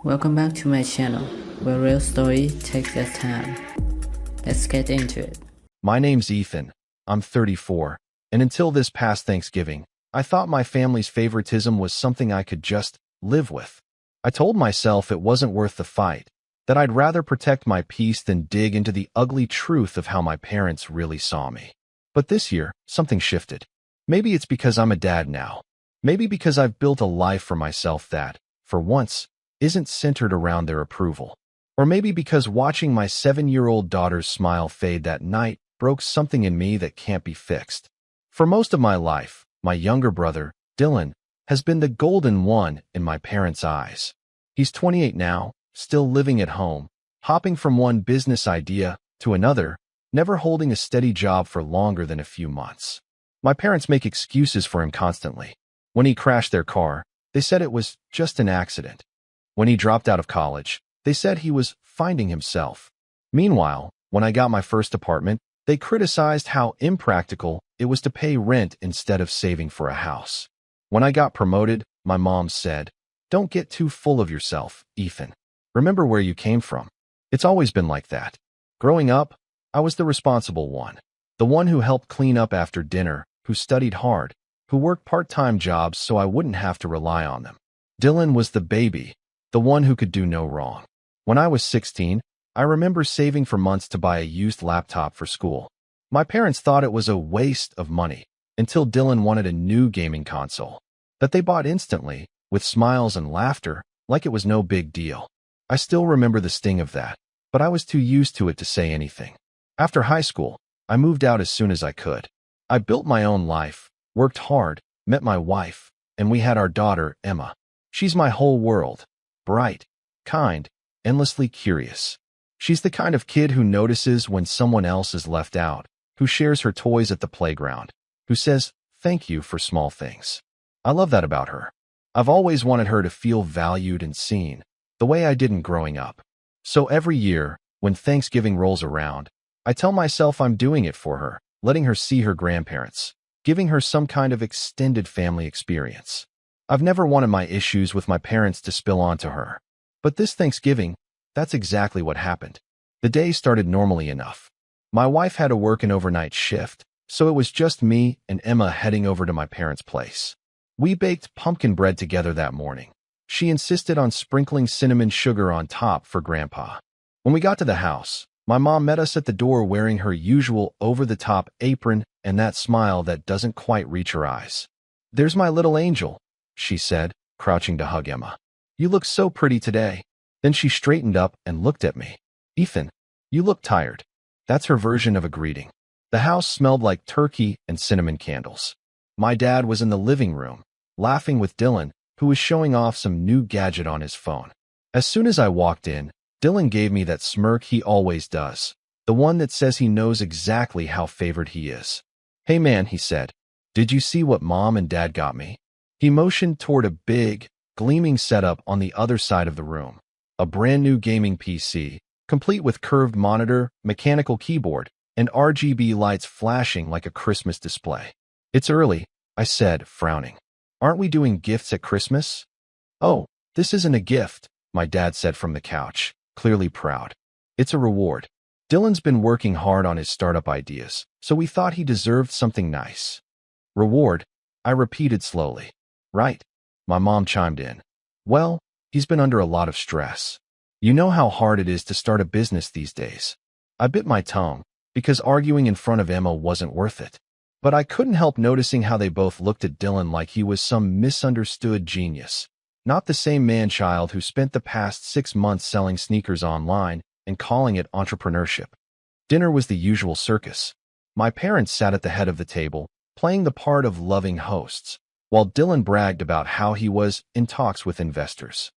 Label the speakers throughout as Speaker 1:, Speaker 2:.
Speaker 1: Welcome back to my channel, where real story takes its time. Let's get into it.
Speaker 2: My name's Ethan. I'm 34, and until this past Thanksgiving, I thought my family's favoritism was something I could just live with. I told myself it wasn't worth the fight, that I'd rather protect my peace than dig into the ugly truth of how my parents really saw me. But this year, something shifted. Maybe it's because I'm a dad now. Maybe because I've built a life for myself that, for once, isn't centered around their approval. Or maybe because watching my 7-year-old daughter's smile fade that night broke something in me that can't be fixed. For most of my life, my younger brother, Dylan, has been the golden one in my parents' eyes. He's 28 now, still living at home, hopping from one business idea to another, never holding a steady job for longer than a few months. My parents make excuses for him constantly. When he crashed their car, they said it was just an accident. When he dropped out of college, they said he was finding himself. Meanwhile, when I got my first apartment, they criticized how impractical it was to pay rent instead of saving for a house. When I got promoted, my mom said, "Don't get too full of yourself, Ethan. Remember where you came from." It's always been like that. Growing up, I was the responsible one, the one who helped clean up after dinner, who studied hard, who worked part-time jobs so I wouldn't have to rely on them. Dylan was the baby, the one who could do no wrong. When I was 16, I remember saving for months to buy a used laptop for school. My parents thought it was a waste of money, until Dylan wanted a new gaming console that they bought instantly, with smiles and laughter, like it was no big deal. I still remember the sting of that, but I was too used to it to say anything. After high school, I moved out as soon as I could. I built my own life, worked hard, met my wife, and we had our daughter, Emma. She's my whole world. Bright, kind, endlessly curious. She's the kind of kid who notices when someone else is left out, who shares her toys at the playground, who says thank you for small things. I love that about her. I've always wanted her to feel valued and seen, the way I didn't growing up. So every year, when Thanksgiving rolls around, I tell myself I'm doing it for her, letting her see her grandparents, giving her some kind of extended family experience. I've never wanted my issues with my parents to spill onto her. But this Thanksgiving, that's exactly what happened. The day started normally enough. My wife had to work an overnight shift, so it was just me and Emma heading over to my parents' place. We baked pumpkin bread together that morning. She insisted on sprinkling cinnamon sugar on top for Grandpa. When we got to the house, my mom met us at the door wearing her usual over-the-top apron and that smile that doesn't quite reach her eyes. "There's my little angel," she said, crouching to hug Emma. "You look so pretty today." Then she straightened up and looked at me. "Ethan, you look tired." That's her version of a greeting. The house smelled like turkey and cinnamon candles. My dad was in the living room, laughing with Dylan, who was showing off some new gadget on his phone. As soon as I walked in, Dylan gave me that smirk he always does, the one that says he knows exactly how favored he is. "Hey man," he said, "did you see what Mom and Dad got me?" He motioned toward a big, gleaming setup on the other side of the room. A brand new gaming PC, complete with curved monitor, mechanical keyboard, and RGB lights flashing like a Christmas display. "It's early," I said, frowning. "Aren't we doing gifts at Christmas?" "Oh, this isn't a gift," my dad said from the couch, clearly proud. "It's a reward. Dylan's been working hard on his startup ideas, so we thought he deserved something nice." "Reward," I repeated slowly. "Right," my mom chimed in. "Well, he's been under a lot of stress. You know how hard it is to start a business these days." I bit my tongue, because arguing in front of Emma wasn't worth it. But I couldn't help noticing how they both looked at Dylan like he was some misunderstood genius, not the same man-child who spent the past 6 months selling sneakers online and calling it entrepreneurship. Dinner was the usual circus. My parents sat at the head of the table, playing the part of loving hosts, while Dylan bragged about how he was in talks with investors.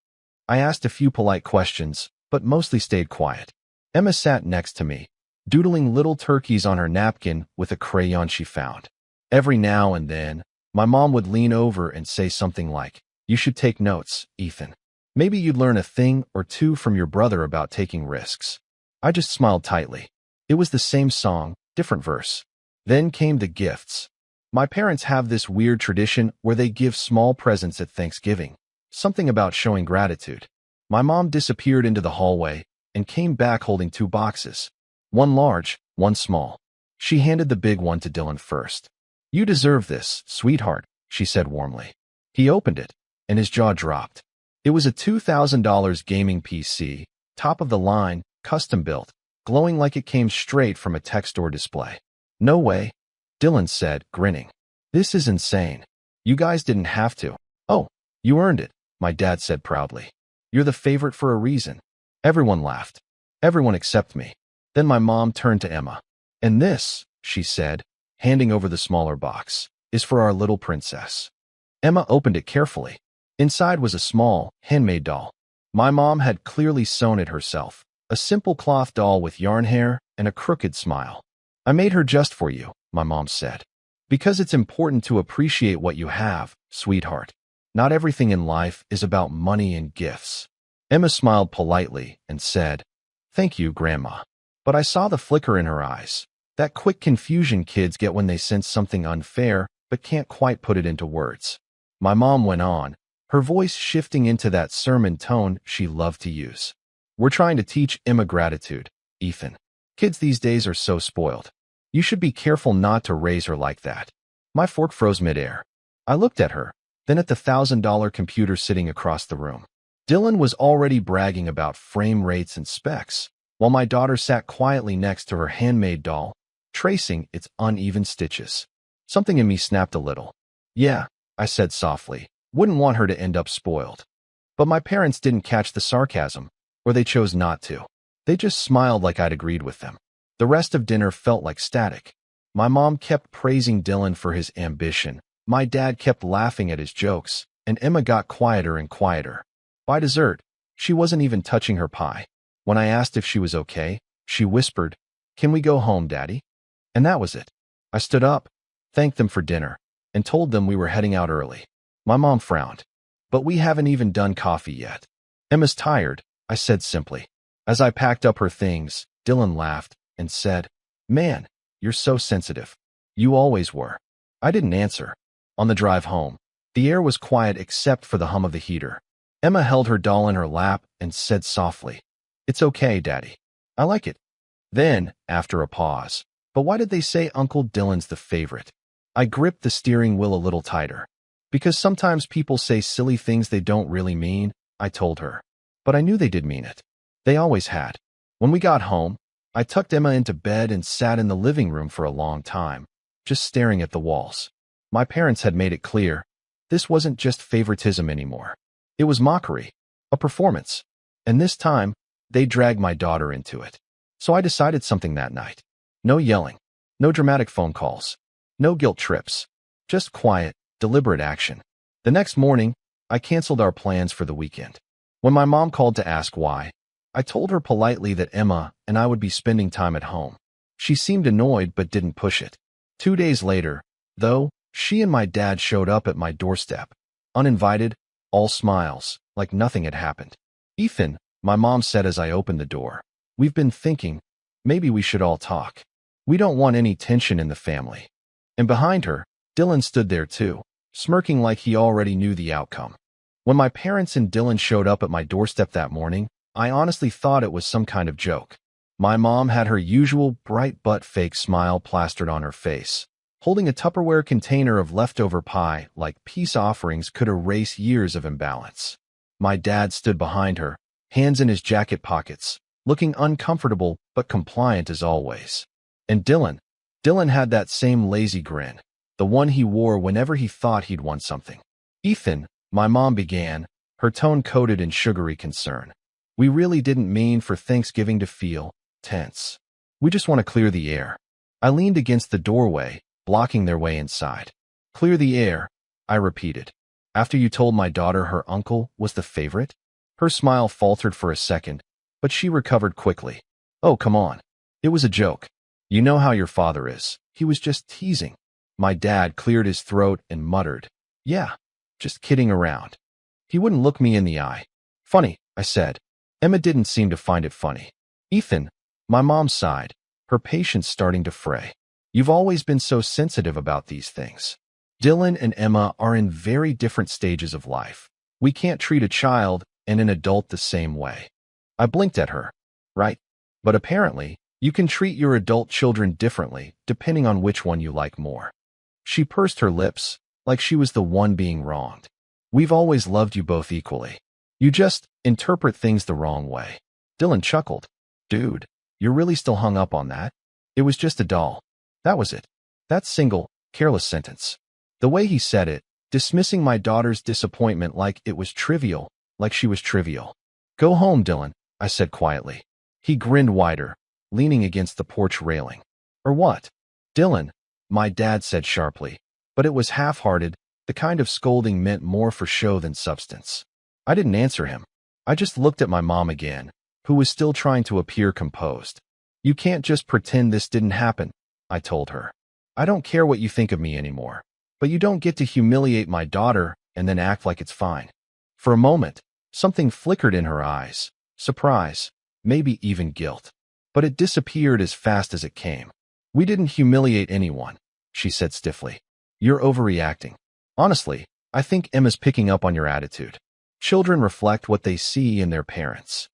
Speaker 2: I asked a few polite questions, but mostly stayed quiet. Emma sat next to me, doodling little turkeys on her napkin with a crayon she found. Every now and then, my mom would lean over and say something like, "You should take notes, Ethan. Maybe you'd learn a thing or two from your brother about taking risks." I just smiled tightly. It was the same song, different verse. Then came the gifts. My parents have this weird tradition where they give small presents at Thanksgiving, something about showing gratitude. My mom disappeared into the hallway and came back holding 2 boxes. One large, one small. She handed the big one to Dylan first. "You deserve this, sweetheart," she said warmly. He opened it, and his jaw dropped. It was a $2,000 gaming PC, top of the line, custom built, glowing like it came straight from a tech store display. "No way," Dylan said, grinning. "This is insane. You guys didn't have to." "Oh, you earned it," my dad said proudly. "You're the favorite for a reason." Everyone laughed. Everyone except me. Then my mom turned to Emma. "And this," she said, handing over the smaller box, "is for our little princess." Emma opened it carefully. Inside was a small, handmade doll. My mom had clearly sewn it herself, a simple cloth doll with yarn hair and a crooked smile. "I made her just for you," my mom said. "Because it's important to appreciate what you have, sweetheart. Not everything in life is about money and gifts." Emma smiled politely and said, "Thank you, Grandma." But I saw the flicker in her eyes, that quick confusion kids get when they sense something unfair but can't quite put it into words. My mom went on, her voice shifting into that sermon tone she loved to use. "We're trying to teach Emma gratitude, Ethan. Kids these days are so spoiled. You should be careful not to raise her like that." My fork froze midair. I looked at her, then at the $1,000 computer sitting across the room. Dylan was already bragging about frame rates and specs, while my daughter sat quietly next to her handmade doll, tracing its uneven stitches. Something in me snapped a little. "Yeah," I said softly, "wouldn't want her to end up spoiled." But my parents didn't catch the sarcasm, or they chose not to. They just smiled like I'd agreed with them. The rest of dinner felt like static. My mom kept praising Dylan for his ambition, my dad kept laughing at his jokes, and Emma got quieter and quieter. By dessert, she wasn't even touching her pie. When I asked if she was okay, she whispered, "Can we go home, Daddy?" And that was it. I stood up, thanked them for dinner, and told them we were heading out early. My mom frowned. "But we haven't even done coffee yet." "Emma's tired," I said simply. As I packed up her things, Dylan laughed and said, "Man, you're so sensitive. You always were." I didn't answer. On the drive home, the air was quiet except for the hum of the heater. Emma held her doll in her lap and said softly, "It's okay, Daddy. I like it." Then, after a pause, "But why did they say Uncle Dylan's the favorite?" I gripped the steering wheel a little tighter. "Because sometimes people say silly things they don't really mean," I told her. But I knew they did mean it. They always had. When we got home, I tucked Emma into bed and sat in the living room for a long time, just staring at the walls. My parents had made it clear, this wasn't just favoritism anymore. It was mockery, a performance. And this time, they dragged my daughter into it. So I decided something that night. No yelling, no dramatic phone calls, no guilt trips, just quiet, deliberate action. The next morning, I canceled our plans for the weekend. When my mom called to ask why, I told her politely that Emma and I would be spending time at home. She seemed annoyed but didn't push it. 2 days later, though, she and my dad showed up at my doorstep, uninvited, all smiles, like nothing had happened. "Ethan," my mom said as I opened the door, "we've been thinking, maybe we should all talk. We don't want any tension in the family." And behind her, Dylan stood there too, smirking like he already knew the outcome. When my parents and Dylan showed up at my doorstep that morning, I honestly thought it was some kind of joke. My mom had her usual bright but fake smile plastered on her face, holding a Tupperware container of leftover pie like peace offerings could erase years of imbalance. My dad stood behind her, hands in his jacket pockets, looking uncomfortable but compliant as always. And Dylan had that same lazy grin, the one he wore whenever he thought he'd won something. "Ethan," my mom began, her tone coated in sugary concern, "we really didn't mean for Thanksgiving to feel tense. We just want to clear the air." I leaned against the doorway, blocking their way inside. "Clear the air," I repeated. "After you told my daughter her uncle was the favorite?" Her smile faltered for a second, but she recovered quickly. "Oh, come on. It was a joke. You know how your father is. He was just teasing." My dad cleared his throat and muttered, "Yeah, just kidding around." He wouldn't look me in the eye. "Funny," I said. Emma didn't seem to find it funny. "Ethan," my mom sighed, her patience starting to fray. "You've always been so sensitive about these things. Dylan and Emma are in very different stages of life. We can't treat a child and an adult the same way. I blinked at her. Right. But apparently, you can treat your adult children differently depending on which one you like more. She pursed her lips, like she was the one being wronged. We've always loved you both equally. You just interpret things the wrong way. Dylan chuckled. Dude, you're really still hung up on that? It was just a doll. That was it. That single, careless sentence. The way he said it, dismissing my daughter's disappointment like it was trivial, like she was trivial. Go home, Dylan, I said quietly. He grinned wider, leaning against the porch railing. Or what? Dylan, my dad said sharply, but it was half-hearted, the kind of scolding meant more for show than substance. I didn't answer him. I just looked at my mom again, who was still trying to appear composed. You can't just pretend this didn't happen, I told her. I don't care what you think of me anymore, but you don't get to humiliate my daughter and then act like it's fine. For a moment, something flickered in her eyes. Surprise, maybe even guilt. But it disappeared as fast as it came. We didn't humiliate anyone, she said stiffly. You're overreacting. Honestly, I think Emma's picking up on your attitude. Children reflect what they see in their parents.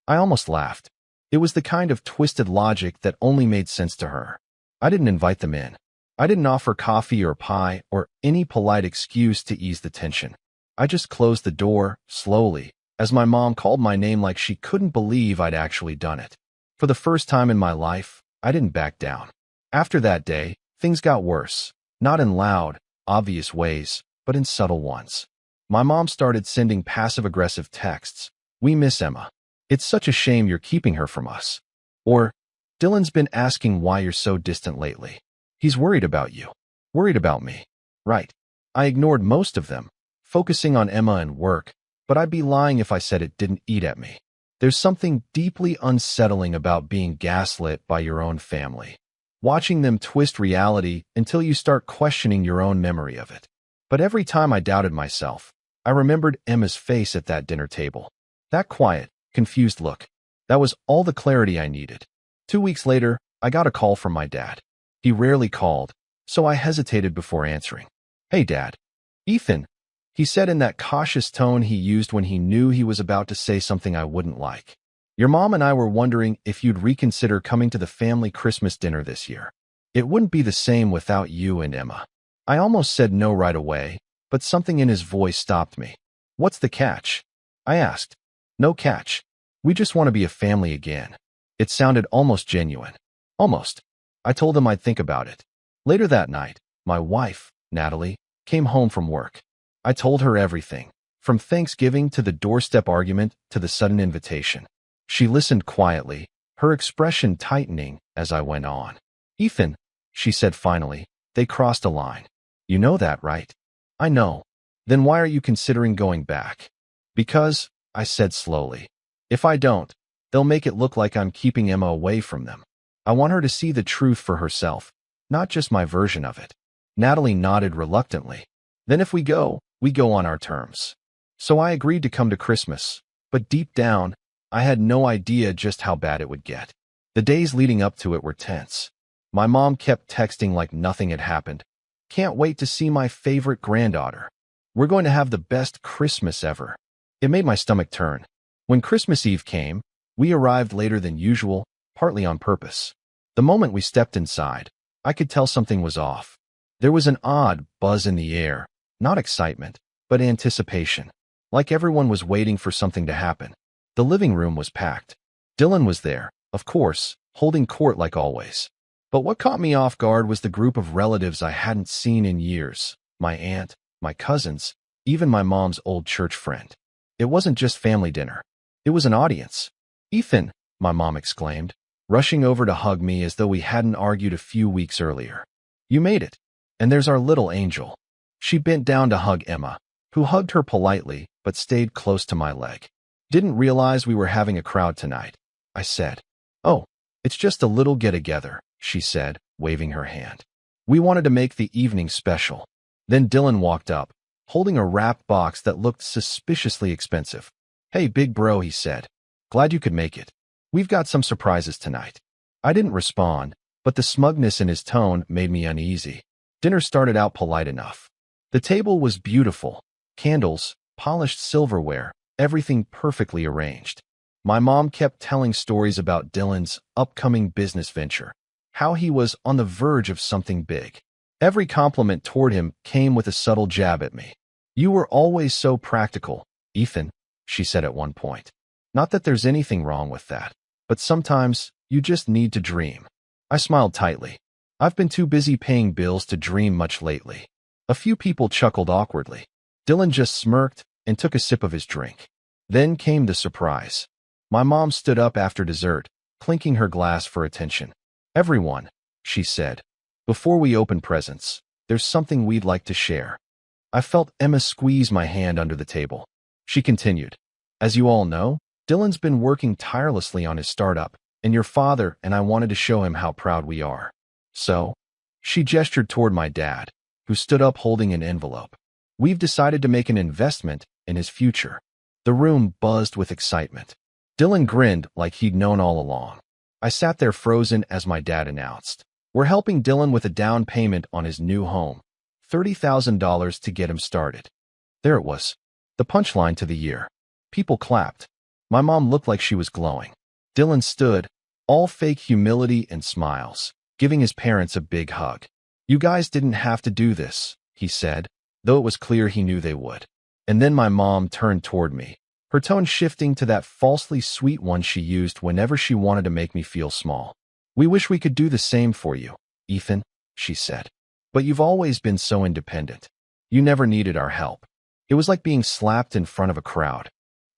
Speaker 2: I almost laughed. It was the kind of twisted logic that only made sense to her. I didn't invite them in. I didn't offer coffee or pie or any polite excuse to ease the tension. I just closed the door, slowly, as my mom called my name like she couldn't believe I'd actually done it. For the first time in my life, I didn't back down. After that day, things got worse. Not in loud, obvious ways, but in subtle ones. My mom started sending passive-aggressive texts. We miss Emma. It's such a shame you're keeping her from us. Or, Dylan's been asking why you're so distant lately. He's worried about you. Worried about me. Right. I ignored most of them, focusing on Emma and work, but I'd be lying if I said it didn't eat at me. There's something deeply unsettling about being gaslit by your own family. Watching them twist reality until you start questioning your own memory of it. But every time I doubted myself, I remembered Emma's face at that dinner table. That quiet, confused look. That was all the clarity I needed. 2 weeks later, I got a call from my dad. He rarely called, so I hesitated before answering. Hey, Dad. Ethan, he said in that cautious tone he used when he knew he was about to say something I wouldn't like. Your mom and I were wondering if you'd reconsider coming to the family Christmas dinner this year. It wouldn't be the same without you and Emma. I almost said no right away, but something in his voice stopped me. What's the catch? I asked. No catch. We just want to be a family again. It sounded almost genuine. Almost. I told him I'd think about it. Later that night, my wife, Natalie, came home from work. I told her everything, from Thanksgiving to the doorstep argument to the sudden invitation. She listened quietly, her expression tightening as I went on. Ethan, she said finally, they crossed a line. You know that, right? I know. Then why are you considering going back? Because, I said slowly, if I don't, they'll make it look like I'm keeping Emma away from them. I want her to see the truth for herself, not just my version of it. Natalie nodded reluctantly. Then if we go on our terms. So I agreed to come to Christmas, but deep down, I had no idea just how bad it would get. The days leading up to it were tense. My mom kept texting like nothing had happened. Can't wait to see my favorite granddaughter. We're going to have the best Christmas ever. It made my stomach turn. When Christmas Eve came, we arrived later than usual, partly on purpose. The moment we stepped inside, I could tell something was off. There was an odd buzz in the air, not excitement, but anticipation, like everyone was waiting for something to happen. The living room was packed. Dylan was there, of course, holding court like always. But what caught me off guard was the group of relatives I hadn't seen in years. My aunt, my cousins, even my mom's old church friend. It wasn't just family dinner. It was an audience. Ethan, my mom exclaimed, rushing over to hug me as though we hadn't argued a few weeks earlier. You made it. And there's our little angel. She bent down to hug Emma, who hugged her politely but stayed close to my leg. Didn't realize we were having a crowd tonight, I said. Oh, it's just a little get-together, she said, waving her hand. We wanted to make the evening special. Then Dylan walked up, holding a wrapped box that looked suspiciously expensive. Hey, big bro, he said. Glad you could make it. We've got some surprises tonight. I didn't respond, but the smugness in his tone made me uneasy. Dinner started out polite enough. The table was beautiful. Candles, polished silverware, everything perfectly arranged. My mom kept telling stories about Dylan's upcoming business venture, how he was on the verge of something big. Every compliment toward him came with a subtle jab at me. "You were always so practical, Ethan," she said at one point. "Not that there's anything wrong with that, but sometimes you just need to dream." I smiled tightly. I've been too busy paying bills to dream much lately. A few people chuckled awkwardly. Dylan just smirked and took a sip of his drink. Then came the surprise. My mom stood up after dessert, clinking her glass for attention. "Everyone," she said, "before we open presents, there's something we'd like to share." I felt Emma squeeze my hand under the table. She continued, "As you all know, Dylan's been working tirelessly on his startup, and your father and I wanted to show him how proud we are. So," she gestured toward my dad, who stood up holding an envelope, "we've decided to make an investment in his future." The room buzzed with excitement. Dylan grinned like he'd known all along. I sat there frozen as my dad announced, "We're helping Dylan with a down payment on his new home, $30,000 to get him started." There it was, the punchline to the year. People clapped. My mom looked like she was glowing. Dylan stood, all fake humility and smiles, giving his parents a big hug. "You guys didn't have to do this," he said, though it was clear he knew they would. And then my mom turned toward me, her tone shifting to that falsely sweet one she used whenever she wanted to make me feel small. "We wish we could do the same for you, Ethan," she said. "But you've always been so independent. You never needed our help." It was like being slapped in front of a crowd.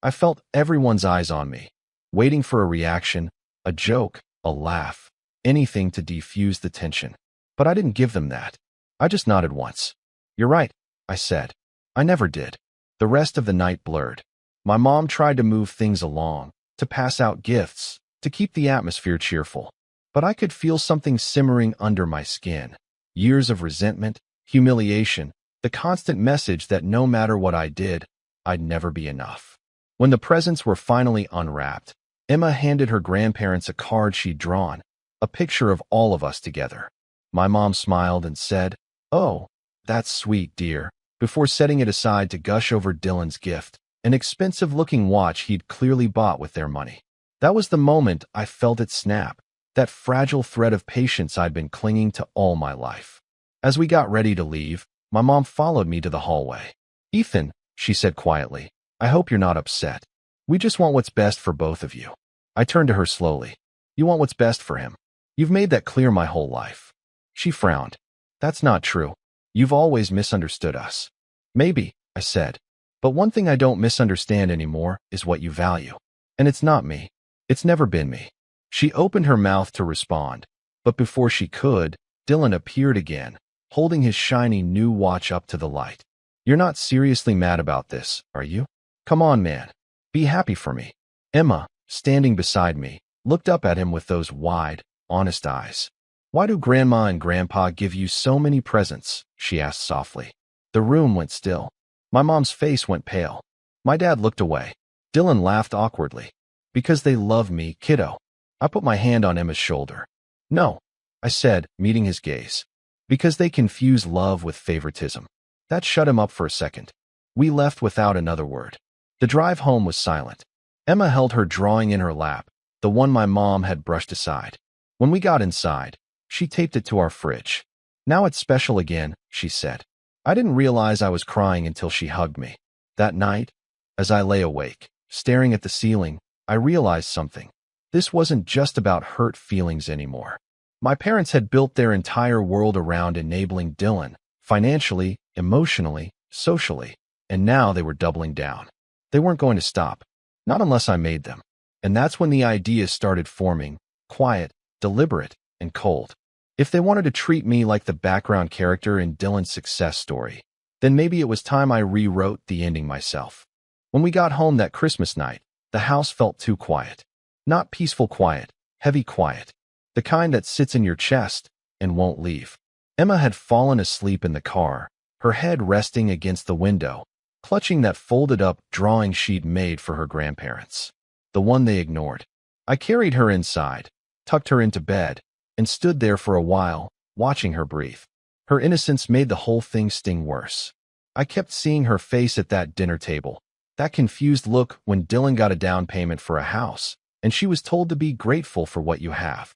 Speaker 2: I felt everyone's eyes on me, waiting for a reaction, a joke, a laugh, anything to defuse the tension. But I didn't give them that. I just nodded once. "You're right," I said. I never did. The rest of the night blurred. My mom tried to move things along, to pass out gifts, to keep the atmosphere cheerful. But I could feel something simmering under my skin. Years of resentment, humiliation, the constant message that no matter what I did, I'd never be enough. When the presents were finally unwrapped, Emma handed her grandparents a card she'd drawn, a picture of all of us together. My mom smiled and said, "Oh, that's sweet, dear," before setting it aside to gush over Dylan's gift, an expensive-looking watch he'd clearly bought with their money. That was the moment I felt it snap, that fragile thread of patience I'd been clinging to all my life. As we got ready to leave, my mom followed me to the hallway. "Ethan," she said quietly, "I hope you're not upset. We just want what's best for both of you." I turned to her slowly. "You want what's best for him. You've made that clear my whole life." She frowned. "That's not true. You've always misunderstood us." "Maybe," I said. "But one thing I don't misunderstand anymore is what you value. And it's not me. It's never been me." She opened her mouth to respond, but before she could, Dylan appeared again, holding his shiny new watch up to the light. "You're not seriously mad about this, are you? Come on, man. Be happy for me." Emma, standing beside me, looked up at him with those wide, honest eyes. "Why do Grandma and Grandpa give you so many presents?" she asked softly. The room went still. My mom's face went pale. My dad looked away. Dylan laughed awkwardly. "Because they love me, kiddo." I put my hand on Emma's shoulder. "No," I said, meeting his gaze. "Because they confuse love with favoritism." That shut him up for a second. We left without another word. The drive home was silent. Emma held her drawing in her lap, the one my mom had brushed aside. When we got inside, she taped it to our fridge. "Now it's special again," she said. I didn't realize I was crying until she hugged me. That night, as I lay awake, staring at the ceiling, I realized something. This wasn't just about hurt feelings anymore. My parents had built their entire world around enabling Dylan, financially, emotionally, socially, and now they were doubling down. They weren't going to stop, not unless I made them. And that's when the ideas started forming, quiet, deliberate, and cold. If they wanted to treat me like the background character in Dylan's success story, then maybe it was time I rewrote the ending myself. When we got home that Christmas night, the house felt too quiet. Not peaceful quiet, heavy quiet. The kind that sits in your chest and won't leave. Emma had fallen asleep in the car, her head resting against the window, clutching that folded-up drawing sheet made for her grandparents. The one they ignored. I carried her inside, tucked her into bed, and stood there for a while, watching her breathe. Her innocence made the whole thing sting worse. I kept seeing her face at that dinner table, That confused look when Dylan got a down payment for a house, and she was told to be grateful for what you have.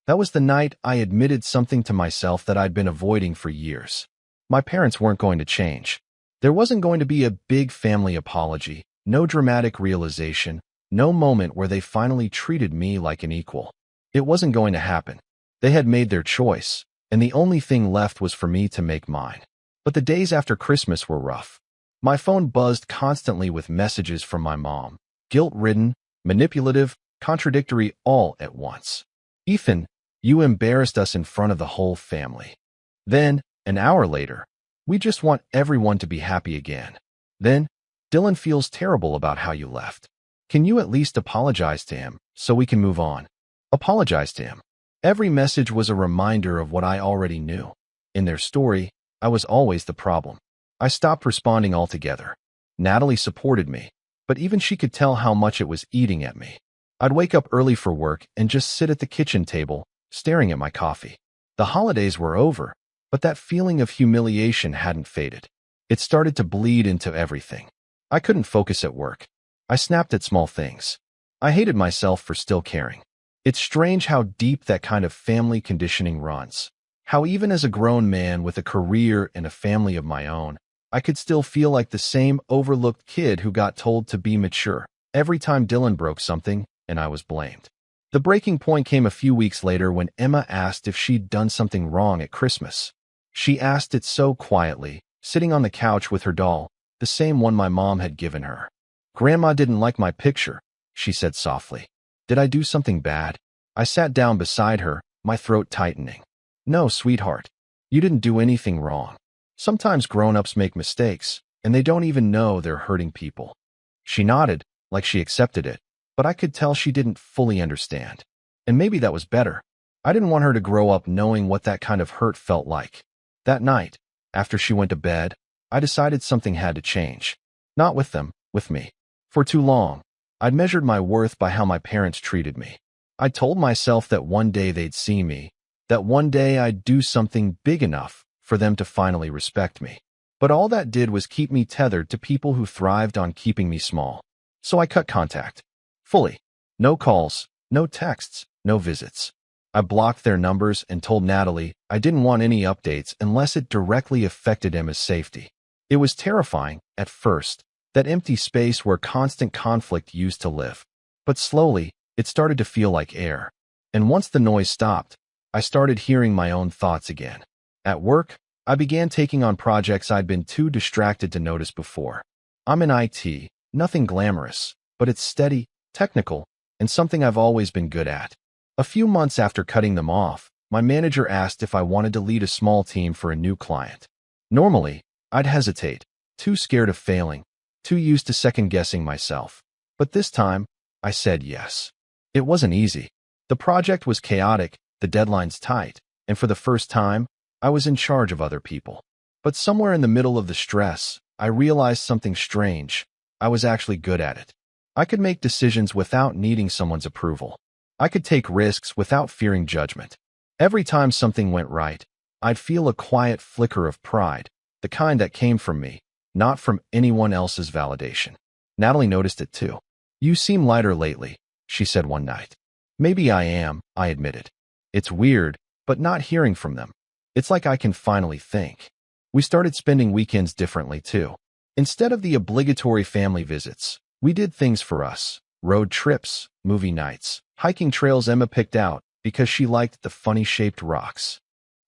Speaker 2: That was the night I admitted something to myself that I'd been avoiding for years. My parents weren't going to change. There wasn't going to be a big family apology, no dramatic realization, no moment where they finally treated me like an equal. It wasn't going to happen. They had made their choice, and the only thing left was for me to make mine. But the days after Christmas were rough. My phone buzzed constantly with messages from my mom, guilt-ridden, manipulative, contradictory all at once. "Ethan, you embarrassed us in front of the whole family." Then, an hour later, "We just want everyone to be happy again." Then, "Dylan feels terrible about how you left. Can you at least apologize to him so we can move on?" Apologize to him. Every message was a reminder of what I already knew. In their story, I was always the problem. I stopped responding altogether. Natalie supported me, but even she could tell how much it was eating at me. I'd wake up early for work and just sit at the kitchen table, staring at my coffee. The holidays were over, but that feeling of humiliation hadn't faded. It started to bleed into everything. I couldn't focus at work. I snapped at small things. I hated myself for still caring. It's strange how deep that kind of family conditioning runs. How even as a grown man with a career and a family of my own, I could still feel like the same overlooked kid who got told to be mature every time Dylan broke something, and I was blamed. The breaking point came a few weeks later when Emma asked if she'd done something wrong at Christmas. She asked it so quietly, sitting on the couch with her doll, the same one my mom had given her. "Grandma didn't like my picture," she said softly. "Did I do something bad?" I sat down beside her, my throat tightening. "No, sweetheart. You didn't do anything wrong. Sometimes grown-ups make mistakes, and they don't even know they're hurting people." She nodded, like she accepted it, but I could tell she didn't fully understand. And maybe that was better. I didn't want her to grow up knowing what that kind of hurt felt like. That night, after she went to bed, I decided something had to change. Not with them, with me. For too long, I'd measured my worth by how my parents treated me. I told myself that one day they'd see me, that one day I'd do something big enough for them to finally respect me. But all that did was keep me tethered to people who thrived on keeping me small. So I cut contact. Fully. No calls, no texts, no visits. I blocked their numbers and told Natalie I didn't want any updates unless it directly affected Emma's safety. It was terrifying, at first, that empty space where constant conflict used to live. But slowly, it started to feel like air. And once the noise stopped, I started hearing my own thoughts again. At work, I began taking on projects I'd been too distracted to notice before. I'm in IT, nothing glamorous, but it's steady, technical, and something I've always been good at. A few months after cutting them off, my manager asked if I wanted to lead a small team for a new client. Normally, I'd hesitate, too scared of failing, too used to second-guessing myself. But this time, I said yes. It wasn't easy. The project was chaotic, the deadlines tight, and for the first time, I was in charge of other people. But somewhere in the middle of the stress, I realized something strange. I was actually good at it. I could make decisions without needing someone's approval. I could take risks without fearing judgment. Every time something went right, I'd feel a quiet flicker of pride, the kind that came from me, not from anyone else's validation. Natalie noticed it too. "You seem lighter lately," she said one night. "Maybe I am," I admitted. It's weird, but not hearing from them. It's like I can finally think. We started spending weekends differently too. Instead of the obligatory family visits, we did things for us. Road trips, movie nights, hiking trails Emma picked out because she liked the funny-shaped rocks.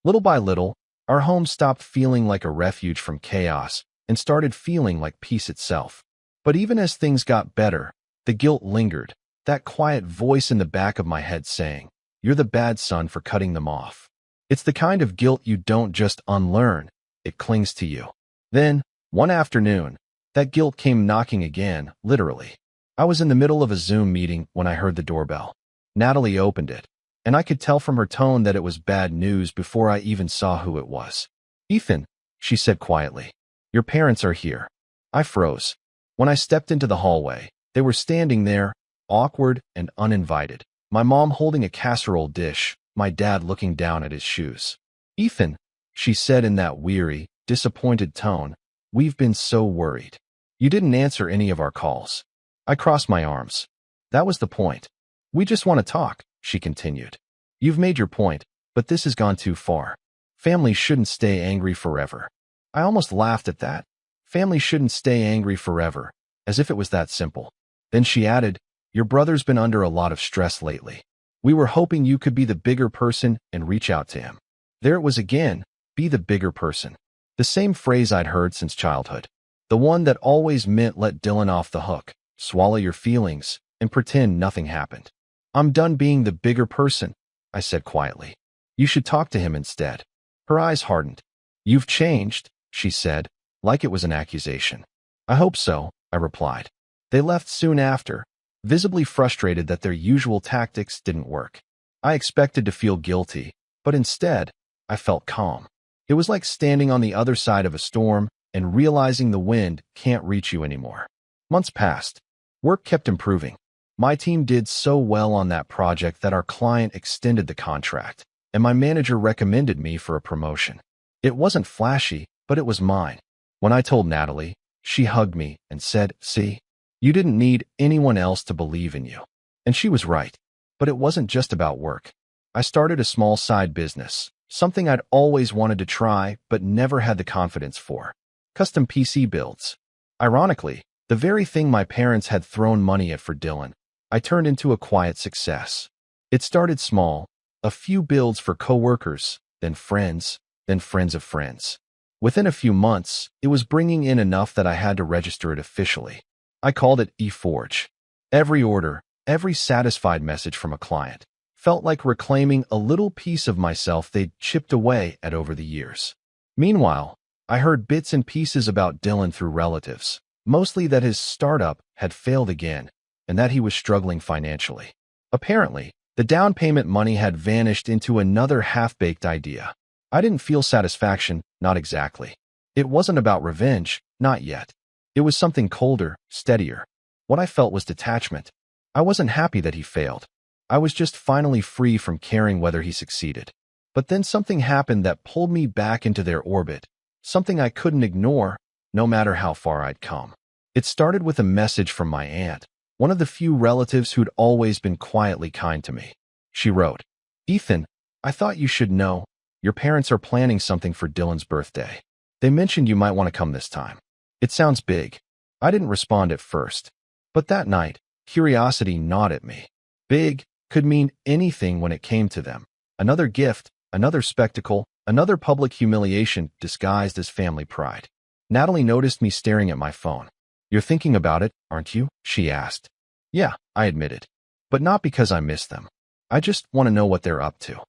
Speaker 2: Little by little, our home stopped feeling like a refuge from chaos and started feeling like peace itself. But even as things got better, the guilt lingered, that quiet voice in the back of my head saying, "You're the bad son for cutting them off." It's the kind of guilt you don't just unlearn, it clings to you. Then, one afternoon, that guilt came knocking again, literally. I was in the middle of a Zoom meeting when I heard the doorbell. Natalie opened it, and I could tell from her tone that it was bad news before I even saw who it was. "Ethan," she said quietly, "your parents are here." I froze. When I stepped into the hallway, they were standing there, awkward and uninvited. My mom holding a casserole dish, my dad looking down at his shoes. "Ethan," she said in that weary, disappointed tone, "we've been so worried." You didn't answer any of our calls. I crossed my arms. That was the point. We just want to talk, she continued. You've made your point, but this has gone too far. Families shouldn't stay angry forever. I almost laughed at that. Families shouldn't stay angry forever, as if it was that simple. Then she added, your brother's been under a lot of stress lately. We were hoping you could be the bigger person and reach out to him. There it was again, be the bigger person. The same phrase I'd heard since childhood. The one that always meant let Dylan off the hook, swallow your feelings, and pretend nothing happened. I'm done being the bigger person, I said quietly. You should talk to him instead. Her eyes hardened. You've changed, she said, like it was an accusation. I hope so, I replied. They left soon after, visibly frustrated that their usual tactics didn't work. I expected to feel guilty, but instead, I felt calm. It was like standing on the other side of a storm and realizing the wind can't reach you anymore. Months passed. Work kept improving. My team did so well on that project that our client extended the contract, and my manager recommended me for a promotion. It wasn't flashy, but it was mine. When I told Natalie, she hugged me and said, see, you didn't need anyone else to believe in you. And she was right. But it wasn't just about work. I started a small side business, something I'd always wanted to try but never had the confidence for. Custom PC builds. Ironically, the very thing my parents had thrown money at for Dylan, I turned into a quiet success. It started small, a few builds for coworkers, then friends of friends. Within a few months, it was bringing in enough that I had to register it officially. I called it eForge. Every order, every satisfied message from a client, felt like reclaiming a little piece of myself they'd chipped away at over the years. Meanwhile, I heard bits and pieces about Dylan through relatives, mostly that his startup had failed again and that he was struggling financially. Apparently, the down payment money had vanished into another half-baked idea. I didn't feel satisfaction, not exactly. It wasn't about revenge, not yet. It was something colder, steadier. What I felt was detachment. I wasn't happy that he failed. I was just finally free from caring whether he succeeded. But then something happened that pulled me back into their orbit, something I couldn't ignore, no matter how far I'd come. It started with a message from my aunt, one of the few relatives who'd always been quietly kind to me. She wrote, Ethan, I thought you should know, your parents are planning something for Dylan's birthday. They mentioned you might want to come this time. It sounds big. I didn't respond at first. But that night, curiosity gnawed at me. Big could mean anything when it came to them. Another gift, another spectacle, another public humiliation disguised as family pride. Natalie noticed me staring at my phone. You're thinking about it, aren't you? She asked. Yeah, I admitted. But not because I miss them. I just want to know what they're up to.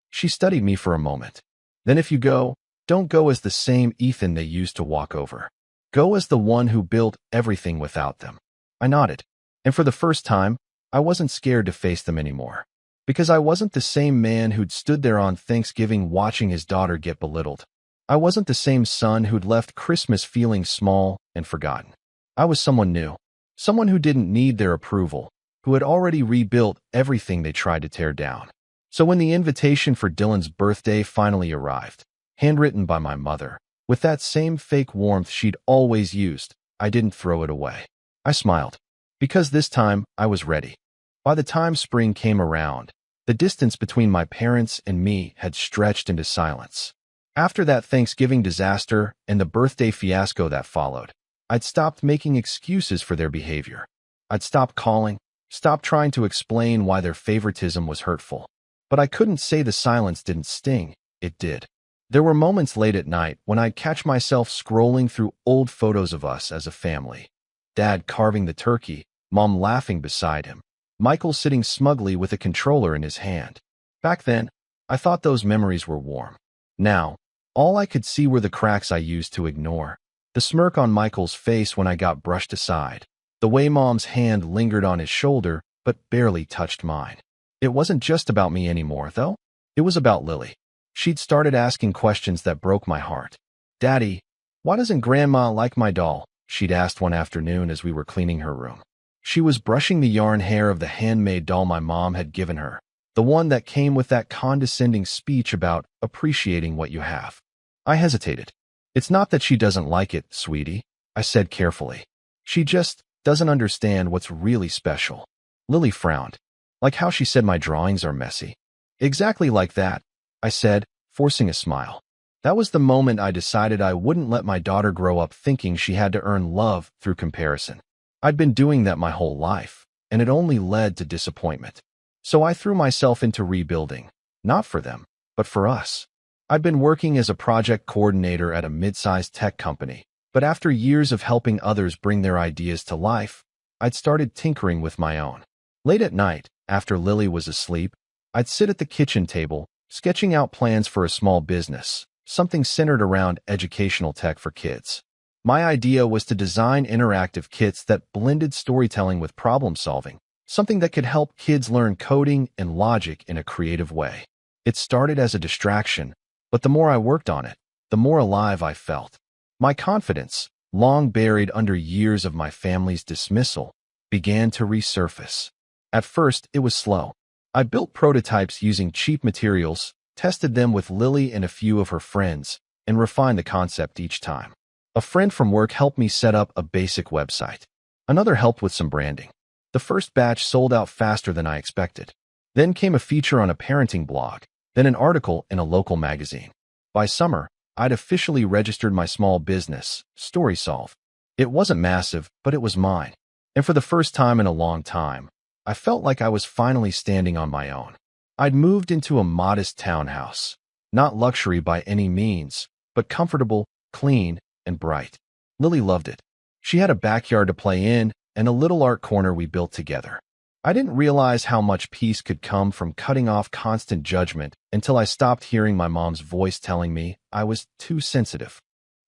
Speaker 2: She studied me for a moment. Then if you go, don't go as the same Ethan they used to walk over. Go as the one who built everything without them. I nodded. And for the first time, I wasn't scared to face them anymore. Because I wasn't the same man who'd stood there on Thanksgiving watching his daughter get belittled. I wasn't the same son who'd left Christmas feeling small and forgotten. I was someone new. Someone who didn't need their approval, who had already rebuilt everything they tried to tear down. So when the invitation for Dylan's birthday finally arrived, handwritten by my mother, with that same fake warmth she'd always used, I didn't throw it away. I smiled. Because this time, I was ready. By the time spring came around, the distance between my parents and me had stretched into silence. After that Thanksgiving disaster and the birthday fiasco that followed, I'd stopped making excuses for their behavior. I'd stopped calling, stopped trying to explain why their favoritism was hurtful. But I couldn't say the silence didn't sting. It did. There were moments late at night when I'd catch myself scrolling through old photos of us as a family. Dad carving the turkey, Mom laughing beside him, Michael sitting smugly with a controller in his hand. Back then, I thought those memories were warm. Now, all I could see were the cracks I used to ignore. The smirk on Michael's face when I got brushed aside. The way Mom's hand lingered on his shoulder but barely touched mine. It wasn't just about me anymore, though. It was about Lily. She'd started asking questions that broke my heart. Daddy, why doesn't Grandma like my doll? She'd asked one afternoon as we were cleaning her room. She was brushing the yarn hair of the handmade doll my mom had given her, the one that came with that condescending speech about appreciating what you have. I hesitated. It's not that she doesn't like it, sweetie, I said carefully. She just doesn't understand what's really special. Lily frowned. Like how she said my drawings are messy. Exactly like that, I said, forcing a smile. That was the moment I decided I wouldn't let my daughter grow up thinking she had to earn love through comparison. I'd been doing that my whole life, and it only led to disappointment. So I threw myself into rebuilding, not for them, but for us. I'd been working as a project coordinator at a mid-sized tech company, but after years of helping others bring their ideas to life, I'd started tinkering with my own. Late at night, after Lily was asleep, I'd sit at the kitchen table, sketching out plans for a small business, something centered around educational tech for kids. My idea was to design interactive kits that blended storytelling with problem-solving, something that could help kids learn coding and logic in a creative way. It started as a distraction, but the more I worked on it, the more alive I felt. My confidence, long buried under years of my family's dismissal, began to resurface. At first, it was slow. I built prototypes using cheap materials, tested them with Lily and a few of her friends, and refined the concept each time. A friend from work helped me set up a basic website. Another helped with some branding. The first batch sold out faster than I expected. Then came a feature on a parenting blog, then an article in a local magazine. By summer, I'd officially registered my small business, StorySolve. It wasn't massive, but it was mine. And for the first time in a long time, I felt like I was finally standing on my own. I'd moved into a modest townhouse. Not luxury by any means, but comfortable, clean, and bright. Lily loved it. She had a backyard to play in and a little art corner we built together. I didn't realize how much peace could come from cutting off constant judgment until I stopped hearing my mom's voice telling me I was too sensitive.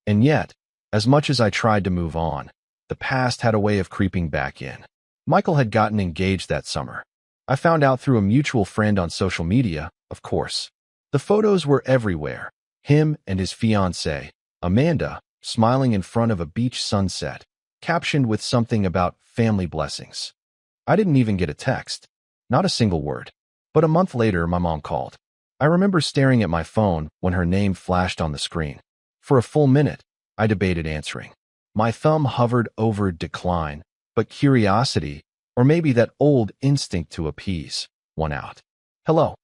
Speaker 2: And yet, as much as I tried to move on, the past had a way of creeping back in. Michael had gotten engaged that summer. I found out through a mutual friend on social media, of course. The photos were everywhere. Him and his fiancée, Amanda, smiling in front of a beach sunset, captioned with something about family blessings. I didn't even get a text. Not a single word. But a month later, my mom called. I remember staring at my phone when her name flashed on the screen. For a full minute, I debated answering. My thumb hovered over decline, but curiosity, or maybe that old instinct to appease, won out. Hello,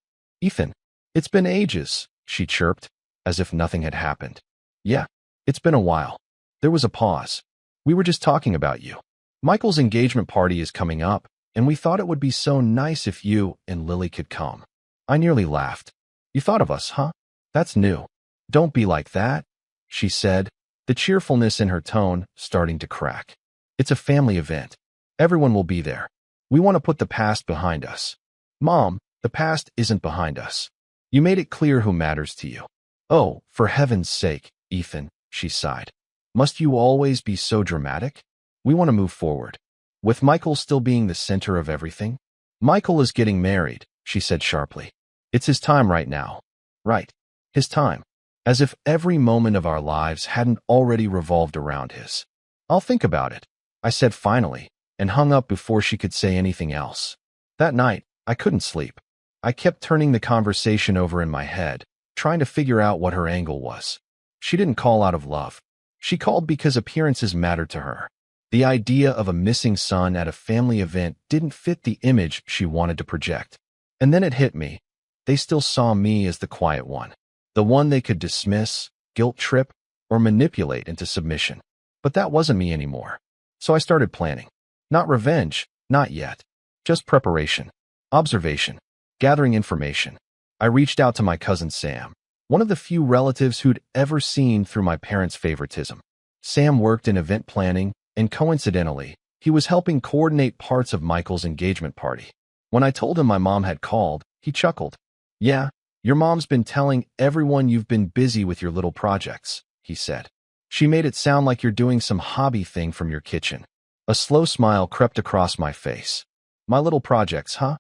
Speaker 2: Ethan. It's been ages, she chirped, as if nothing had happened. Yeah, it's been a while. There was a pause. We were just talking about you. Michael's engagement party is coming up, and we thought it would be so nice if you and Lily could come. I nearly laughed. You thought of us, huh? That's new. Don't be like that, she said, the cheerfulness in her tone starting to crack. It's a family event. Everyone will be there. We want to put the past behind us. Mom, the past isn't behind us. You made it clear who matters to you. Oh, for heaven's sake, Ethan, she sighed. Must you always be so dramatic? We want to move forward. With Michael still being the center of everything? Michael is getting married, she said sharply. It's his time right now. Right. His time. As if every moment of our lives hadn't already revolved around his. I'll think about it, I said finally, and hung up before she could say anything else. That night, I couldn't sleep. I kept turning the conversation over in my head, trying to figure out what her angle was. She didn't call out of love. She called because appearances mattered to her. The idea of a missing son at a family event didn't fit the image she wanted to project. And then it hit me. They still saw me as the quiet one. The one they could dismiss, guilt-trip, or manipulate into submission. But that wasn't me anymore. So I started planning. Not revenge, not yet. Just preparation. Observation. Gathering information. I reached out to my cousin Sam, one of the few relatives who'd ever seen through my parents' favoritism. Sam worked in event planning, and coincidentally, he was helping coordinate parts of Michael's engagement party. When I told him my mom had called, he chuckled. Yeah, your mom's been telling everyone you've been busy with your little projects, he said. She made it sound like you're doing some hobby thing from your kitchen. A slow smile crept across my face. My little projects, huh?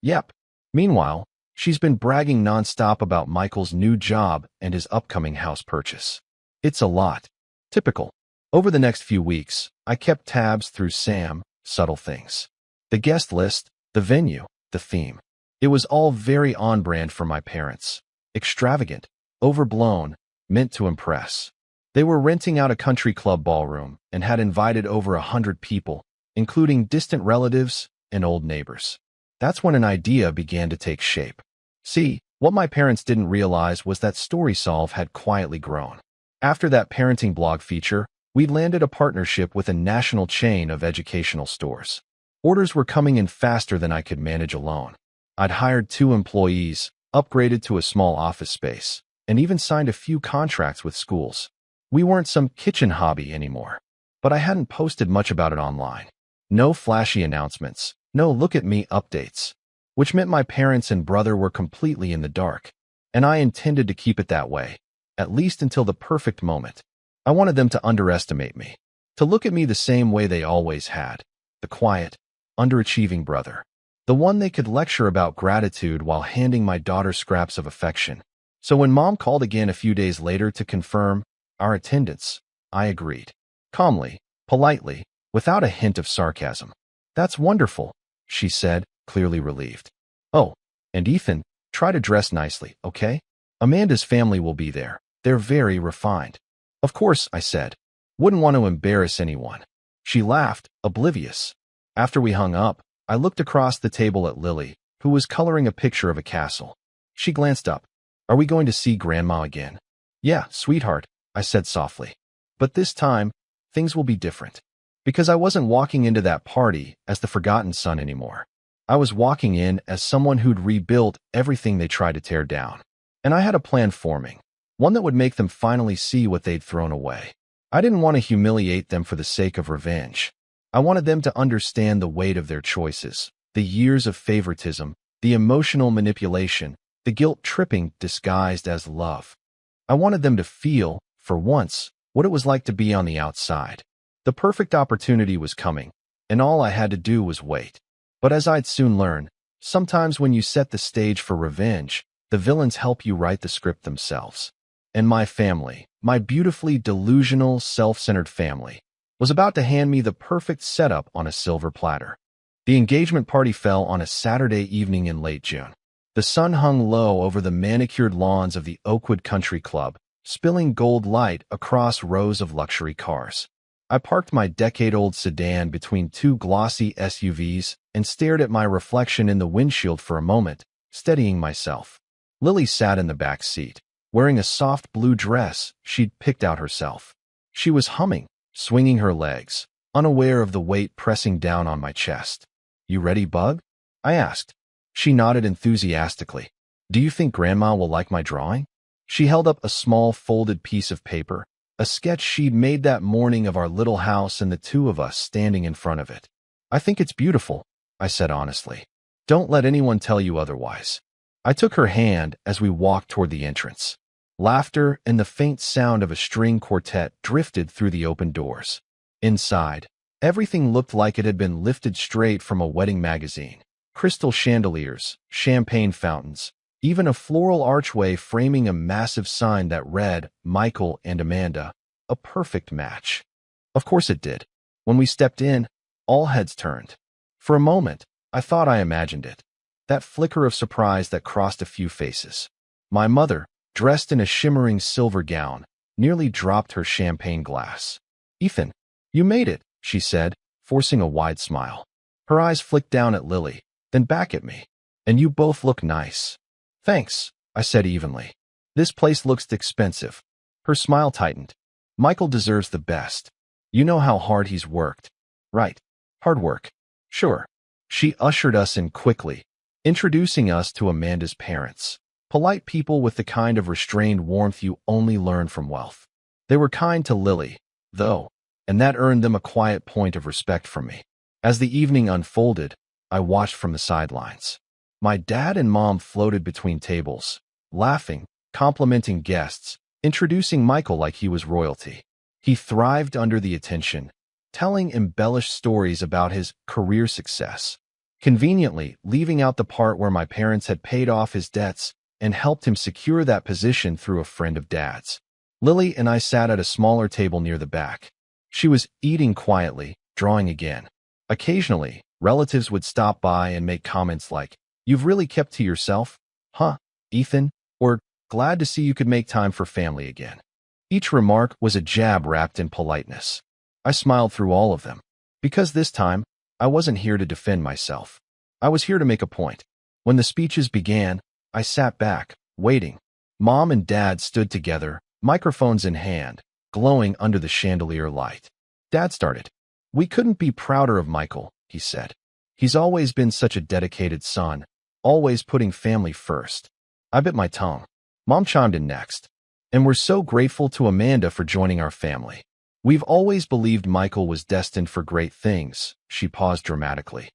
Speaker 2: Yep. Meanwhile, she's been bragging nonstop about Michael's new job and his upcoming house purchase. It's a lot. Typical. Over the next few weeks, I kept tabs through Sam, subtle things. The guest list, the venue, the theme. It was all very on-brand for my parents. Extravagant, overblown, meant to impress. They were renting out a country club ballroom and had invited over 100 people, including distant relatives and old neighbors. That's when an idea began to take shape. See, what my parents didn't realize was that StorySolve had quietly grown. After that parenting blog feature, we landed a partnership with a national chain of educational stores. Orders were coming in faster than I could manage alone. I'd hired 2 employees, upgraded to a small office space, and even signed a few contracts with schools. We weren't some kitchen hobby anymore, but I hadn't posted much about it online. No flashy announcements, no look-at-me updates, which meant my parents and brother were completely in the dark, and I intended to keep it that way, at least until the perfect moment. I wanted them to underestimate me, to look at me the same way they always had, the quiet, underachieving brother, the one they could lecture about gratitude while handing my daughter scraps of affection. So when Mom called again a few days later to confirm our attendance, I agreed, calmly, politely, without a hint of sarcasm. "That's wonderful," she said, clearly relieved. "Oh, and Ethan, try to dress nicely, okay? Amanda's family will be there. They're very refined." "Of course," I said. "Wouldn't want to embarrass anyone." She laughed, oblivious. After we hung up, I looked across the table at Lily, who was coloring a picture of a castle. She glanced up. "Are we going to see Grandma again?" "Yeah, sweetheart," I said softly. "But this time, things will be different." Because I wasn't walking into that party as the forgotten son anymore. I was walking in as someone who'd rebuilt everything they tried to tear down. And I had a plan forming, one that would make them finally see what they'd thrown away. I didn't want to humiliate them for the sake of revenge. I wanted them to understand the weight of their choices, the years of favoritism, the emotional manipulation, the guilt-tripping disguised as love. I wanted them to feel, for once, what it was like to be on the outside. The perfect opportunity was coming, and all I had to do was wait. But as I'd soon learn, sometimes when you set the stage for revenge, the villains help you write the script themselves. And my family, my beautifully delusional, self-centered family, was about to hand me the perfect setup on a silver platter. The engagement party fell on a Saturday evening in late June. The sun hung low over the manicured lawns of the Oakwood Country Club, spilling gold light across rows of luxury cars. I parked my decade-old sedan between 2 glossy SUVs and stared at my reflection in the windshield for a moment, steadying myself. Lily sat in the back seat, wearing a soft blue dress she'd picked out herself. She was humming, swinging her legs, unaware of the weight pressing down on my chest. "You ready, Bug?" I asked. She nodded enthusiastically. "Do you think Grandma will like my drawing?" She held up a small folded piece of paper, a sketch she'd made that morning of our little house and the 2 of us standing in front of it. "I think it's beautiful," I said honestly. "Don't let anyone tell you otherwise." I took her hand as we walked toward the entrance. Laughter and the faint sound of a string quartet drifted through the open doors. Inside, everything looked like it had been lifted straight from a wedding magazine. Crystal chandeliers, champagne fountains, even a floral archway framing a massive sign that read, "Michael and Amanda," a perfect match. Of course it did. When we stepped in, all heads turned. For a moment, I thought I imagined it. That flicker of surprise that crossed a few faces. My mother, dressed in a shimmering silver gown, nearly dropped her champagne glass. "Ethan, you made it," she said, forcing a wide smile. Her eyes flicked down at Lily, then back at me. "And you both look nice." "Thanks," I said evenly. "This place looks expensive." Her smile tightened. "Michael deserves the best. You know how hard he's worked." "Right. Hard work." "Sure." She ushered us in quickly, introducing us to Amanda's parents. Polite people with the kind of restrained warmth you only learn from wealth. They were kind to Lily, though, and that earned them a quiet point of respect from me. As the evening unfolded, I watched from the sidelines. My dad and mom floated between tables, laughing, complimenting guests, introducing Michael like he was royalty. He thrived under the attention, telling embellished stories about his career success, conveniently leaving out the part where my parents had paid off his debts and helped him secure that position through a friend of Dad's. Lily and I sat at a smaller table near the back. She was eating quietly, drawing again. Occasionally, relatives would stop by and make comments like, "You've really kept to yourself, huh, Ethan?" Or, "Glad to see you could make time for family again." Each remark was a jab wrapped in politeness. I smiled through all of them. Because this time, I wasn't here to defend myself. I was here to make a point. When the speeches began, I sat back, waiting. Mom and Dad stood together, microphones in hand, glowing under the chandelier light. Dad started. "We couldn't be prouder of Michael," he said. "He's always been such a dedicated son, always putting family first." I bit my tongue. Mom chimed in next. "And we're so grateful to Amanda for joining our family. We've always believed Michael was destined for great things." She paused dramatically.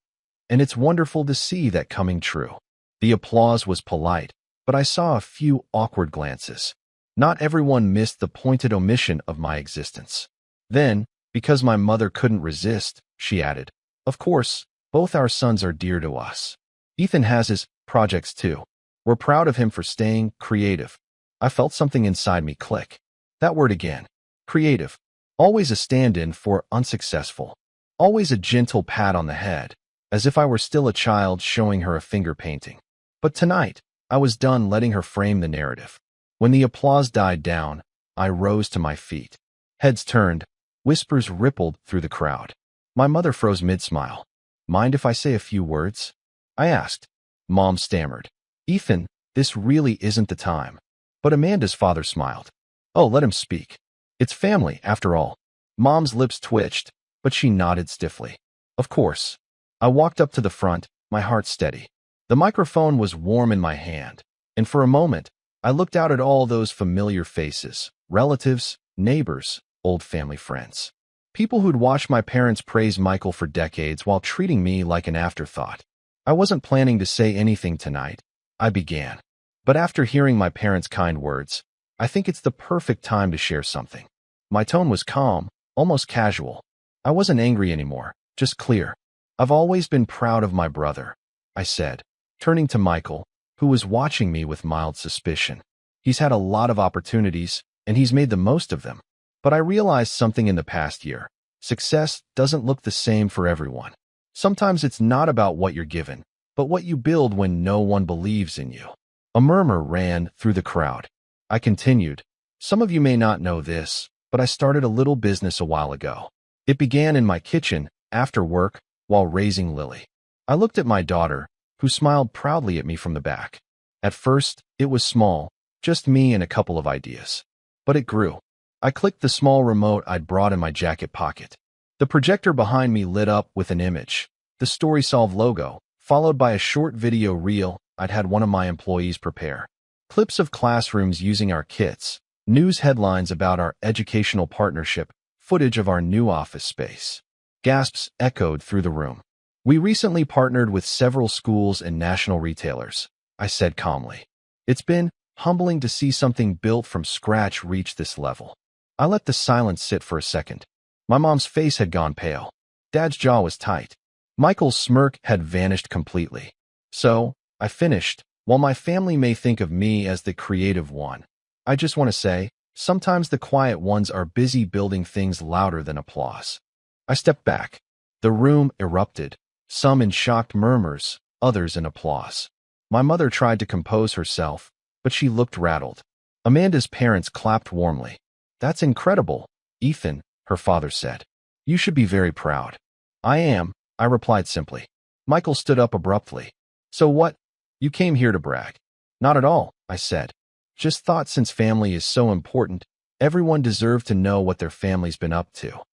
Speaker 2: "And it's wonderful to see that coming true." The applause was polite, but I saw a few awkward glances. Not everyone missed the pointed omission of my existence. Then, because my mother couldn't resist, she added, "Of course, both our sons are dear to us. Ethan has his projects too. We're proud of him for staying creative." I felt something inside me click. That word again. Creative. Always a stand-in for unsuccessful. Always a gentle pat on the head, as if I were still a child showing her a finger painting. But tonight, I was done letting her frame the narrative. When the applause died down, I rose to my feet. Heads turned, whispers rippled through the crowd. My mother froze mid-smile. "Mind if I say a few words?" I asked. Mom stammered. "Ethan, this really isn't the time." But Amanda's father smiled. "Oh, let him speak. It's family, after all." Mom's lips twitched, but she nodded stiffly. "Of course." I walked up to the front, my heart steady. The microphone was warm in my hand, and for a moment, I looked out at all those familiar faces, relatives, neighbors, old family friends. People who'd watched my parents praise Michael for decades while treating me like an afterthought. I wasn't planning to say anything tonight. I began. But after hearing my parents' kind words, I think it's the perfect time to share something. My tone was calm, almost casual. I wasn't angry anymore, just clear. "I've always been proud of my brother," I said, turning to Michael, who was watching me with mild suspicion. "He's had a lot of opportunities, and he's made the most of them. But I realized something in the past year. Success doesn't look the same for everyone. Sometimes it's not about what you're given, but what you build when no one believes in you." A murmur ran through the crowd. I continued. "Some of you may not know this, but I started a little business a while ago. It began in my kitchen, after work, while raising Lily." I looked at my daughter, who smiled proudly at me from the back. At first, it was small, just me and a couple of ideas. But it grew. I clicked the small remote I'd brought in my jacket pocket. The projector behind me lit up with an image, the StorySolve logo, followed by a short video reel I'd had one of my employees prepare. Clips of classrooms using our kits, news headlines about our educational partnership, footage of our new office space. Gasps echoed through the room. "We recently partnered with several schools and national retailers," I said calmly. "It's been humbling to see something built from scratch reach this level." I let the silence sit for a second. My mom's face had gone pale. Dad's jaw was tight. Michael's smirk had vanished completely. "So," I finished, "while my family may think of me as the creative one, I just want to say, sometimes the quiet ones are busy building things louder than applause." I stepped back. The room erupted, some in shocked murmurs, others in applause. My mother tried to compose herself, but she looked rattled. Amanda's parents clapped warmly. "That's incredible, Ethan," her father said. "You should be very proud." "I am," I replied simply. Michael stood up abruptly. "So what? You came here to brag?" "Not at all," I said. "Just thought since family is so important, everyone deserved to know what their family's been up to."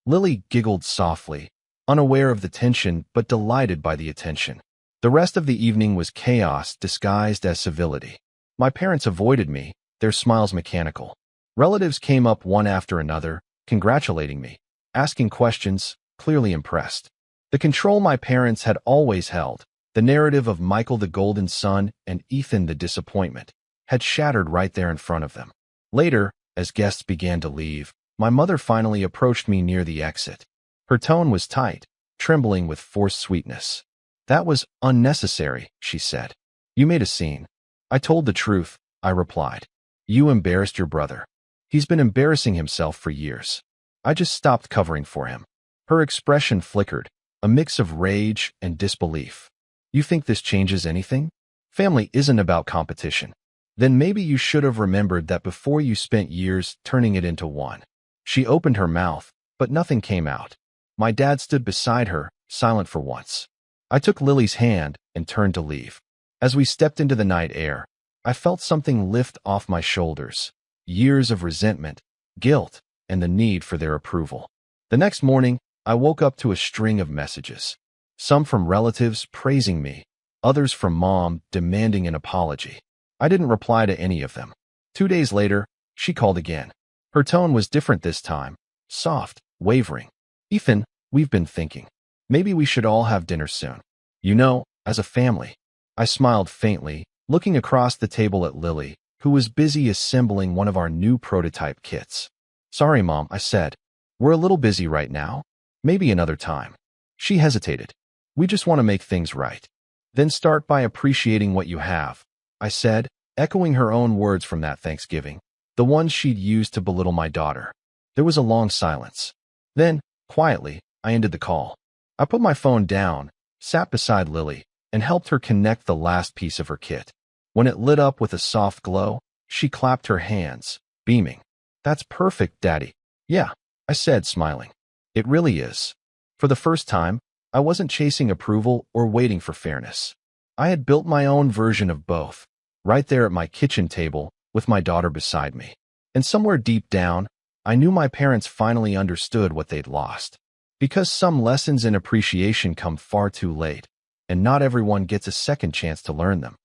Speaker 2: Lily giggled softly, unaware of the tension but delighted by the attention. The rest of the evening was chaos disguised as civility. My parents avoided me, their smiles mechanical. Relatives came up one after another, congratulating me, asking questions, clearly impressed. The control my parents had always held, the narrative of Michael the golden son and Ethan the disappointment, had shattered right there in front of them. Later, as guests began to leave, my mother finally approached me near the exit. Her tone was tight, trembling with forced sweetness. "That was unnecessary," she said. "You made a scene." "I told the truth," I replied. "You embarrassed your brother. He's been embarrassing himself for years. I just stopped covering for him." Her expression flickered, a mix of rage and disbelief. "You think this changes anything? Family isn't about competition. Then maybe you should have remembered that before you spent years turning it into one. She opened her mouth, but nothing came out. My dad stood beside her, silent for once. I took Lily's hand and turned to leave. As we stepped into the night air, I felt something lift off my shoulders. Years of resentment, guilt, and the need for their approval. The next morning, I woke up to a string of messages. Some from relatives praising me, others from Mom demanding an apology. I didn't reply to any of them. 2 days later, she called again. Her tone was different this time, soft, wavering. Ethan, we've been thinking. Maybe we should all have dinner soon. You know, as a family. I smiled faintly, looking across the table at Lily, who was busy assembling one of our new prototype kits. Sorry, Mom, I said. We're a little busy right now. Maybe another time. She hesitated. We just want to make things right. Then start by appreciating what you have, I said, echoing her own words from that Thanksgiving, the ones she'd used to belittle my daughter. There was a long silence. Then, quietly, I ended the call. I put my phone down, sat beside Lily, and helped her connect the last piece of her kit. When it lit up with a soft glow, she clapped her hands, beaming. That's perfect, Daddy. Yeah, I said, smiling. It really is. For the first time, I wasn't chasing approval or waiting for fairness. I had built my own version of both, right there at my kitchen table, with my daughter beside me. And somewhere deep down, I knew my parents finally understood what they'd lost. Because some lessons in appreciation come far too late, and not everyone gets a second chance to learn them.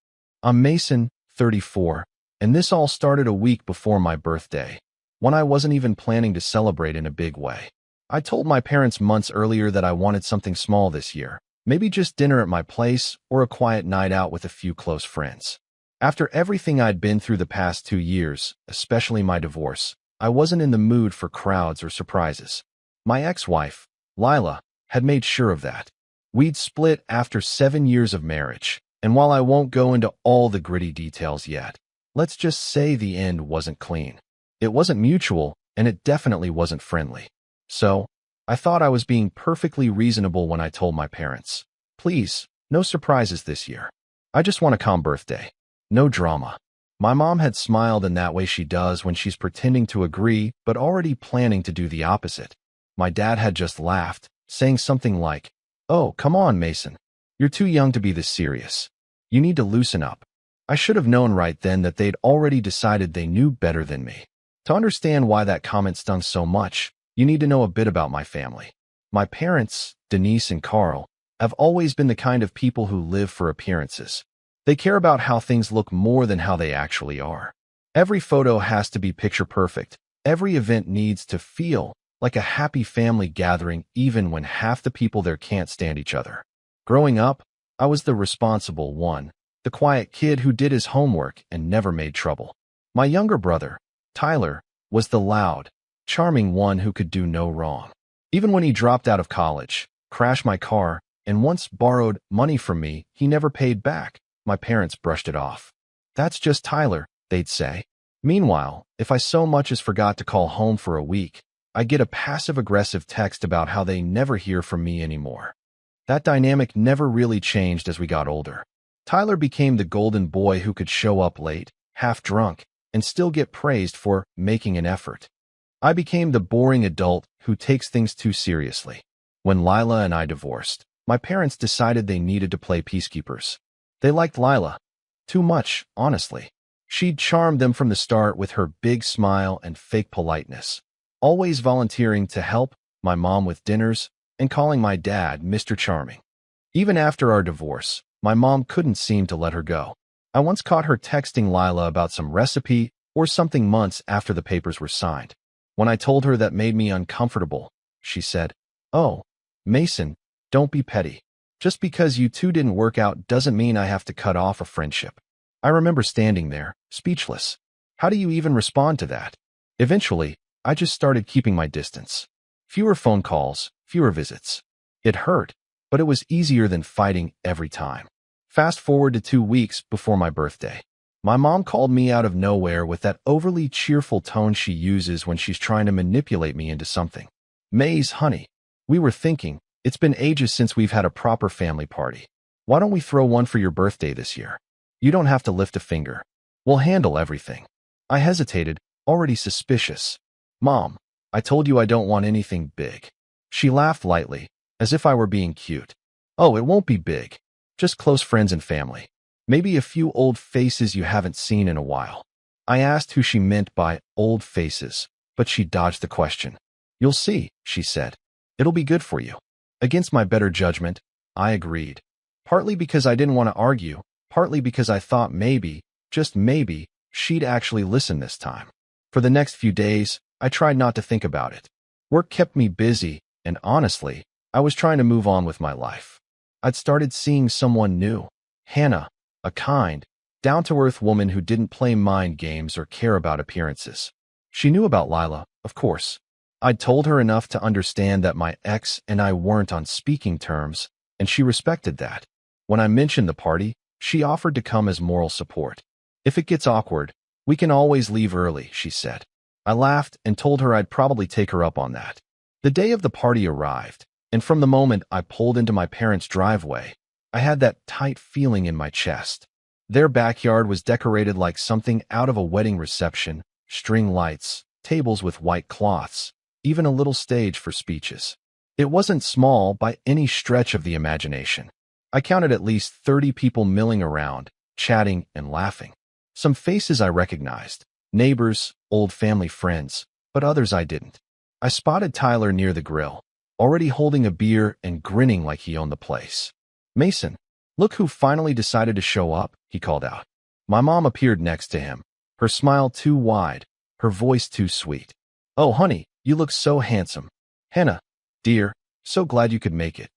Speaker 2: I'm Mason, 34, and this all started a week before my birthday, when I wasn't even planning to celebrate in a big way. I told my parents months earlier that I wanted something small this year, maybe just dinner at my place or a quiet night out with a few close friends. After everything I'd been through the past 2 years, especially my divorce, I wasn't in the mood for crowds or surprises. My ex-wife, Lila, had made sure of that. We'd split after 7 years of marriage, and while I won't go into all the gritty details yet, let's just say the end wasn't clean. It wasn't mutual, and it definitely wasn't friendly. So, I thought I was being perfectly reasonable when I told my parents, please, no surprises this year. I just want a calm birthday. No drama. My mom had smiled in that way she does when she's pretending to agree but already planning to do the opposite. My dad had just laughed, saying something like, "Oh, come on, Mason. You're too young to be this serious. You need to loosen up." I should have known right then that they'd already decided they knew better than me. To understand why that comment stung so much, you need to know a bit about my family. My parents, Denise and Carl, have always been the kind of people who live for appearances. They care about how things look more than how they actually are. Every photo has to be picture perfect. Every event needs to feel like a happy family gathering even when half the people there can't stand each other. Growing up, I was the responsible one, the quiet kid who did his homework and never made trouble. My younger brother, Tyler, was the loud, charming one who could do no wrong. Even when he dropped out of college, crashed my car, and once borrowed money from me he never paid back, my parents brushed it off. That's just Tyler, they'd say. Meanwhile, if I so much as forgot to call home for a week, I'd get a passive-aggressive text about how they never hear from me anymore. That dynamic never really changed as we got older. Tyler became the golden boy who could show up late, half drunk, and still get praised for making an effort. I became the boring adult who takes things too seriously. When Lila and I divorced, my parents decided they needed to play peacekeepers. They liked Lila. Too much, honestly. She'd charmed them from the start with her big smile and fake politeness, always volunteering to help my mom with dinners and calling my dad Mr. Charming. Even after our divorce, my mom couldn't seem to let her go. I once caught her texting Lila about some recipe or something months after the papers were signed. When I told her that made me uncomfortable, she said, "Oh, Mason, don't be petty. Just because you two didn't work out doesn't mean I have to cut off a friendship." I remember standing there, speechless. How do you even respond to that? Eventually, I just started keeping my distance. Fewer phone calls, fewer visits. It hurt, but it was easier than fighting every time. Fast forward to 2 weeks before my birthday. My mom called me out of nowhere with that overly cheerful tone she uses when she's trying to manipulate me into something. "Maze, honey, we were thinking, it's been ages since we've had a proper family party. Why don't we throw one for your birthday this year? You don't have to lift a finger." We'll handle everything. I hesitated, already suspicious. Mom, I told you I don't want anything big. She laughed lightly, as if I were being cute. Oh, it won't be big. Just close friends and family. Maybe a few old faces you haven't seen in a while. I asked who she meant by old faces, but she dodged the question. You'll see, she said. It'll be good for you. Against my better judgment, I agreed. Partly because I didn't want to argue, partly because I thought maybe, just maybe, she'd actually listen this time. For the next few days, I tried not to think about it. Work kept me busy, and honestly, I was trying to move on with my life. I'd started seeing someone new. Hannah, a kind, down-to-earth woman who didn't play mind games or care about appearances. She knew about Lila, of course. I'd told her enough to understand that my ex and I weren't on speaking terms, and she respected that. When I mentioned the party, she offered to come as moral support. If it gets awkward, we can always leave early, she said. I laughed and told her I'd probably take her up on that. The day of the party arrived, and from the moment I pulled into my parents' driveway, I had that tight feeling in my chest. Their backyard was decorated like something out of a wedding reception, string lights, tables with white cloths, even a little stage for speeches. It wasn't small by any stretch of the imagination. I counted at least 30 people milling around, chatting and laughing. Some faces I recognized, neighbors, old family friends, but others I didn't. I spotted Tyler near the grill, already holding a beer and grinning like he owned the place. Mason, look who finally decided to show up, he called out. My mom appeared next to him, her smile too wide, her voice too sweet. Oh, honey, you look so handsome. Hannah, dear, so glad you could make it.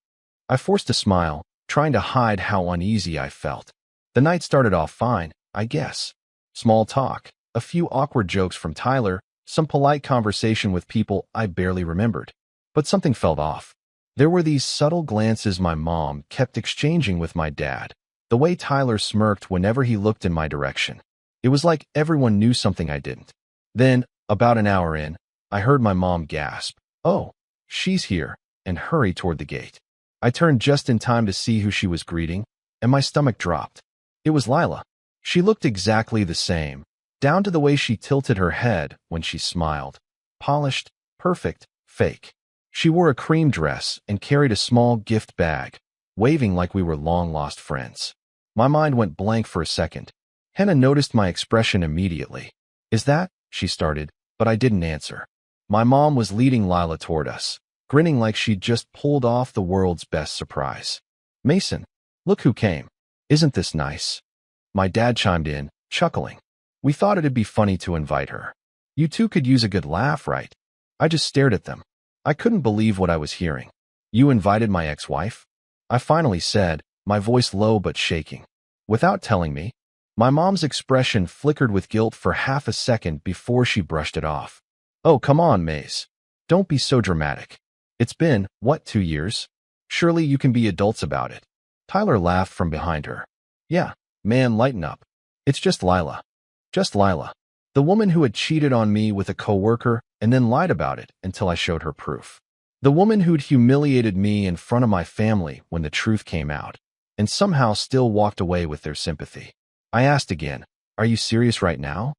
Speaker 2: I forced a smile, trying to hide how uneasy I felt. The night started off fine, I guess. Small talk, a few awkward jokes from Tyler, some polite conversation with people I barely remembered. But something felt off. There were these subtle glances my mom kept exchanging with my dad, the way Tyler smirked whenever he looked in my direction. It was like everyone knew something I didn't. Then, about an hour in, I heard my mom gasp, "Oh, she's here," and hurry toward the gate. I turned just in time to see who she was greeting, and my stomach dropped. It was Lila. She looked exactly the same, down to the way she tilted her head when she smiled. Polished, perfect, fake. She wore a cream dress and carried a small gift bag, waving like we were long-lost friends. My mind went blank for a second. Hannah noticed my expression immediately. Is that? She started, but I didn't answer. My mom was leading Lila toward us, grinning like she'd just pulled off the world's best surprise. Mason, look who came. Isn't this nice? My dad chimed in, chuckling. We thought it'd be funny to invite her. You two could use a good laugh, right? I just stared at them. I couldn't believe what I was hearing. You invited my ex-wife? I finally said, my voice low but shaking. Without telling me. My mom's expression flickered with guilt for half a second before she brushed it off. Oh, come on, Maze. Don't be so dramatic. It's been, what, 2 years? Surely you can be adults about it. Tyler laughed from behind her. Yeah, man, lighten up. It's just Lila. Just Lila. The woman who had cheated on me with a coworker and then lied about it until I showed her proof. The woman who'd humiliated me in front of my family when the truth came out, and somehow still walked away with their sympathy. I asked again, are you serious right now?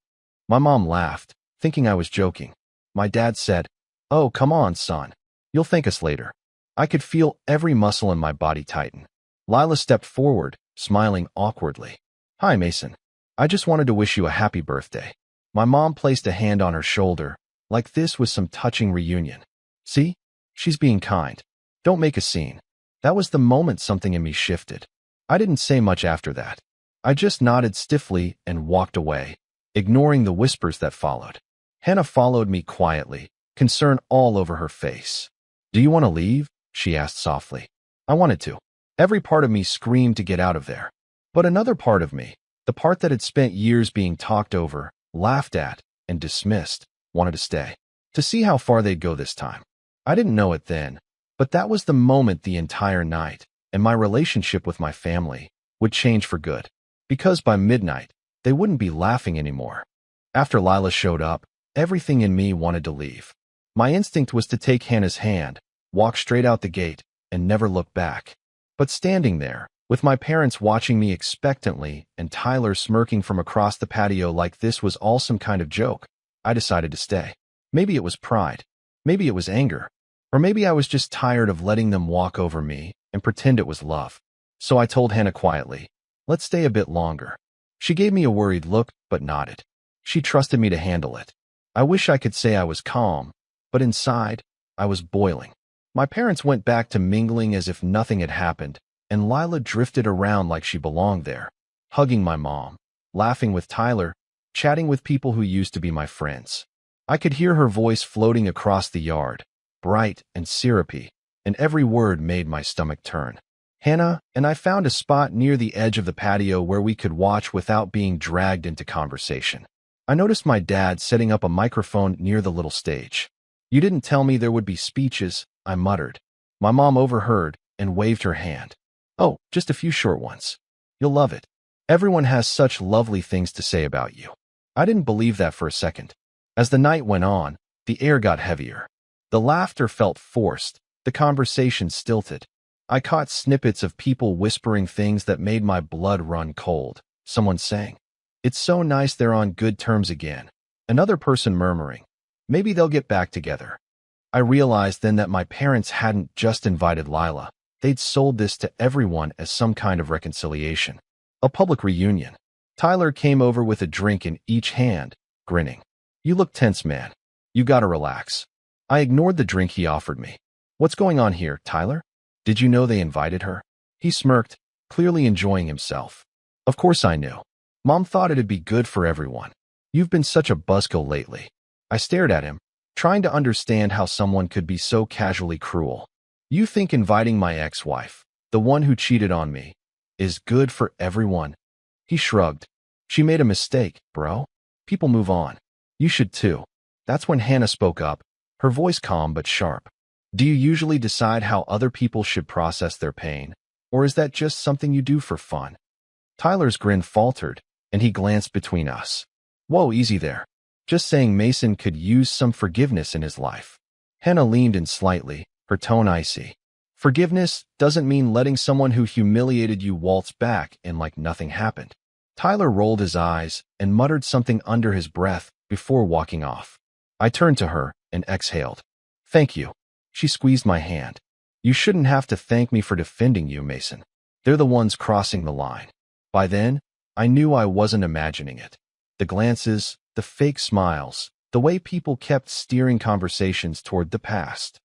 Speaker 2: My mom laughed, thinking I was joking. My dad said, oh, come on, son. You'll thank us later. I could feel every muscle in my body tighten. Lila stepped forward, smiling awkwardly. Hi, Mason. I just wanted to wish you a happy birthday. My mom placed a hand on her shoulder, like this was some touching reunion. See? She's being kind. Don't make a scene. That was the moment something in me shifted. I didn't say much after that. I just nodded stiffly and walked away, ignoring the whispers that followed. Hannah followed me quietly, concern all over her face. Do you want to leave? She asked softly. I wanted to. Every part of me screamed to get out of there. But another part of me, the part that had spent years being talked over, laughed at, and dismissed, wanted to stay. To see how far they'd go this time. I didn't know it then, but that was the moment the entire night, and my relationship with my family would change for good. Because by midnight, they wouldn't be laughing anymore. After Lila showed up, everything in me wanted to leave. My instinct was to take Hannah's hand, walk straight out the gate, and never look back. But standing there, With my parents watching me expectantly and Tyler smirking from across the patio like this was all some kind of joke, I decided to stay. Maybe it was pride. Maybe it was anger. Or maybe I was just tired of letting them walk over me and pretend it was love. So I told Hannah quietly, "Let's stay a bit longer." She gave me a worried look, but nodded. She trusted me to handle it. I wish I could say I was calm, but inside, I was boiling. My parents went back to mingling as if nothing had happened, and Lila drifted around like she belonged there, hugging my mom, laughing with Tyler, chatting with people who used to be my friends. I could hear her voice floating across the yard, bright and syrupy, and every word made my stomach turn. Hannah and I found a spot near the edge of the patio where we could watch without being dragged into conversation. I noticed my dad setting up a microphone near the little stage. "You didn't tell me there would be speeches," I muttered. My mom overheard and waved her hand. "Oh, just a few short ones. You'll love it. Everyone has such lovely things to say about you." I didn't believe that for a second. As the night went on, the air got heavier. The laughter felt forced, the conversation stilted. I caught snippets of people whispering things that made my blood run cold. Someone saying, "It's so nice they're on good terms again." Another person murmuring, "Maybe they'll get back together." I realized then that my parents hadn't just invited Lila. They'd sold this to everyone as some kind of reconciliation. A public reunion. Tyler came over with a drink in each hand, grinning. "You look tense, man. You gotta relax." I ignored the drink he offered me. "What's going on here, Tyler? Did you know they invited her?" He smirked, clearly enjoying himself. "Of course I knew. Mom thought it'd be good for everyone. You've been such a buzzkill lately." I stared at him, trying to understand how someone could be so casually cruel. "You think inviting my ex-wife, the one who cheated on me, is good for everyone?" He shrugged. "She made a mistake, bro. People move on. You should too." That's when Hannah spoke up, her voice calm but sharp. "Do you usually decide how other people should process their pain, or is that just something you do for fun?" Tyler's grin faltered, and he glanced between us. "Whoa, easy there. Just saying Mason could use some forgiveness in his life." Hannah leaned in slightly, her tone icy. "Forgiveness doesn't mean letting someone who humiliated you waltz back and like nothing happened." Tyler rolled his eyes and muttered something under his breath before walking off. I turned to her and exhaled. "Thank you." She squeezed my hand. "You shouldn't have to thank me for defending you, Mason. They're the ones crossing the line." By then, I knew I wasn't imagining it. The glances, the fake smiles, the way people kept steering conversations toward the past.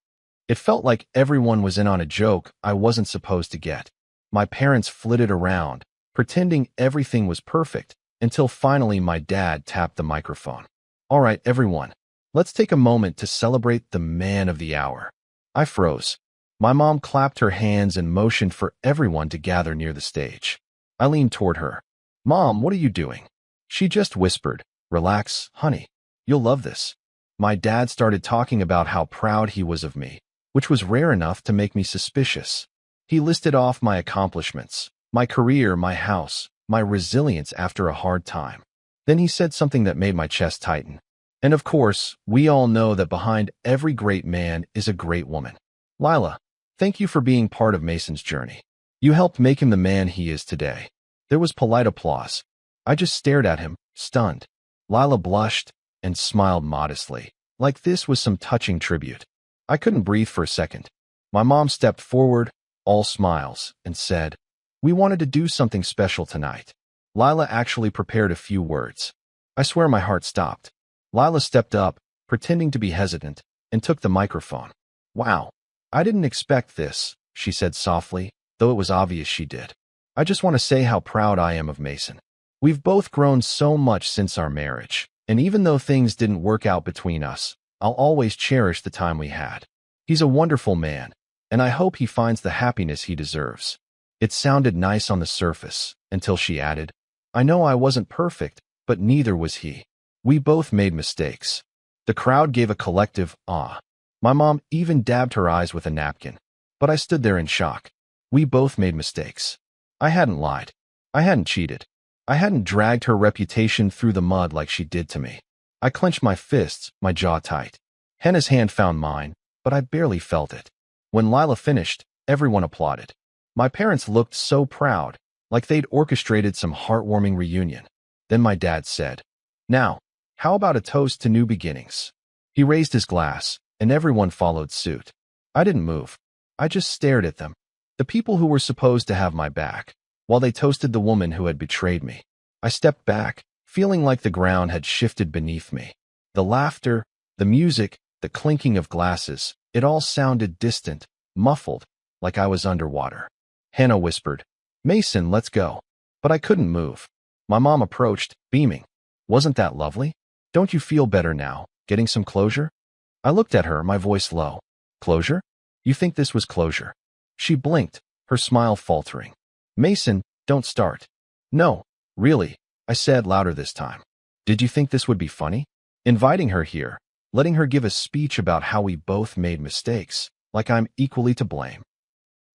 Speaker 2: It felt like everyone was in on a joke I wasn't supposed to get. My parents flitted around, pretending everything was perfect, until finally my dad tapped the microphone. "All right, everyone, let's take a moment to celebrate the man of the hour." I froze. My mom clapped her hands and motioned for everyone to gather near the stage. I leaned toward her. "Mom, what are you doing?" She just whispered, "Relax, honey. You'll love this." My dad started talking about how proud he was of me, which was rare enough to make me suspicious. He listed off my accomplishments, my career, my house, my resilience after a hard time. Then he said something that made my chest tighten. "And of course, we all know that behind every great man is a great woman. Lila, thank you for being part of Mason's journey. You helped make him the man he is today." There was polite applause. I just stared at him, stunned. Lila blushed and smiled modestly, like this was some touching tribute. I couldn't breathe for a second. My mom stepped forward, all smiles, and said, "We wanted to do something special tonight." Lila actually prepared a few words. I swear my heart stopped. Lila stepped up, pretending to be hesitant, and took the microphone. "Wow, I didn't expect this," she said softly, though it was obvious she did. "I just want to say how proud I am of Mason. We've both grown so much since our marriage, and even though things didn't work out between us, I'll always cherish the time we had. He's a wonderful man, and I hope he finds the happiness he deserves." It sounded nice on the surface, until she added, "I know I wasn't perfect, but neither was he. We both made mistakes." The crowd gave a collective "ah." My mom even dabbed her eyes with a napkin, but I stood there in shock. We both made mistakes. I hadn't lied. I hadn't cheated. I hadn't dragged her reputation through the mud like she did to me. I clenched my fists, my jaw tight. Hannah's hand found mine, but I barely felt it. When Lila finished, everyone applauded. My parents looked so proud, like they'd orchestrated some heartwarming reunion. Then my dad said, "Now, how about a toast to new beginnings?" He raised his glass, and everyone followed suit. I didn't move. I just stared at them, the people who were supposed to have my back, while they toasted the woman who had betrayed me. I stepped back, feeling like the ground had shifted beneath me. The laughter, the music, the clinking of glasses, it all sounded distant, muffled, like I was underwater. Hannah whispered, "Mason, let's go." But I couldn't move. My mom approached, beaming. "Wasn't that lovely? Don't you feel better now, getting some closure?" I looked at her, my voice low. "Closure? You think this was closure?" She blinked, her smile faltering. "Mason, don't start." "No, really," I said louder this time. "Did you think this would be funny? Inviting her here, letting her give a speech about how we both made mistakes, like I'm equally to blame."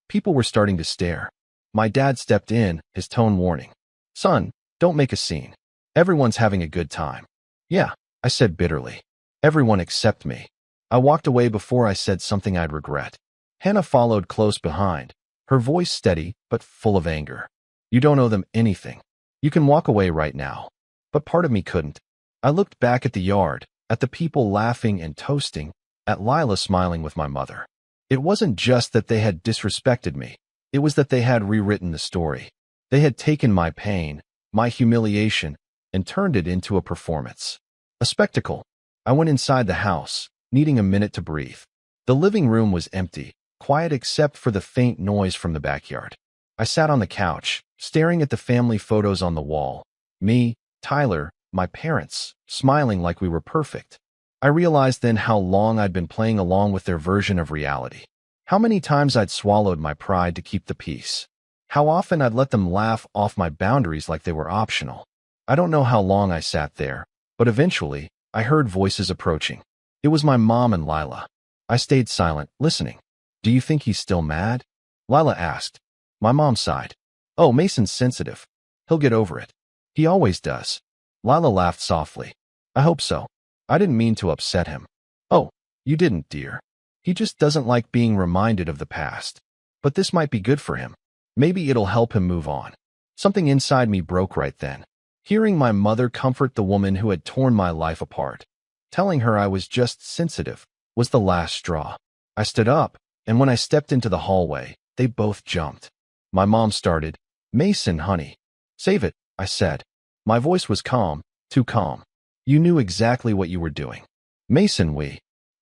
Speaker 2: People were starting to stare. My dad stepped in, his tone warning. "Son, don't make a scene. Everyone's having a good time." "Yeah," I said bitterly. "Everyone except me." I walked away before I said something I'd regret. Hannah followed close behind, her voice steady but full of anger. "You don't owe them anything. You can walk away right now." But part of me couldn't. I looked back at the yard, at the people laughing and toasting, at Lila smiling with my mother. It wasn't just that they had disrespected me. It was that they had rewritten the story. They had taken my pain, my humiliation, and turned it into a performance. A spectacle. I went inside the house, needing a minute to breathe. The living room was empty, quiet except for the faint noise from the backyard. I sat on the couch, staring at the family photos on the wall. Me, Tyler, my parents, smiling like we were perfect. I realized then how long I'd been playing along with their version of reality. How many times I'd swallowed my pride to keep the peace. How often I'd let them laugh off my boundaries like they were optional. I don't know how long I sat there, but eventually, I heard voices approaching. It was my mom and Lila. I stayed silent, listening. "Do you think he's still mad?" Lila asked. My mom sighed. "Oh, Mason's sensitive. He'll get over it. He always does." Lila laughed softly. "I hope so. I didn't mean to upset him." "Oh, you didn't, dear. He just doesn't like being reminded of the past. But this might be good for him. Maybe it'll help him move on." Something inside me broke right then. Hearing my mother comfort the woman who had torn my life apart, telling her I was just sensitive, was the last straw. I stood up, and when I stepped into the hallway, they both jumped. My mom started, "Mason, honey." "Save it," I said. My voice was calm, too calm. "You knew exactly what you were doing." "Mason,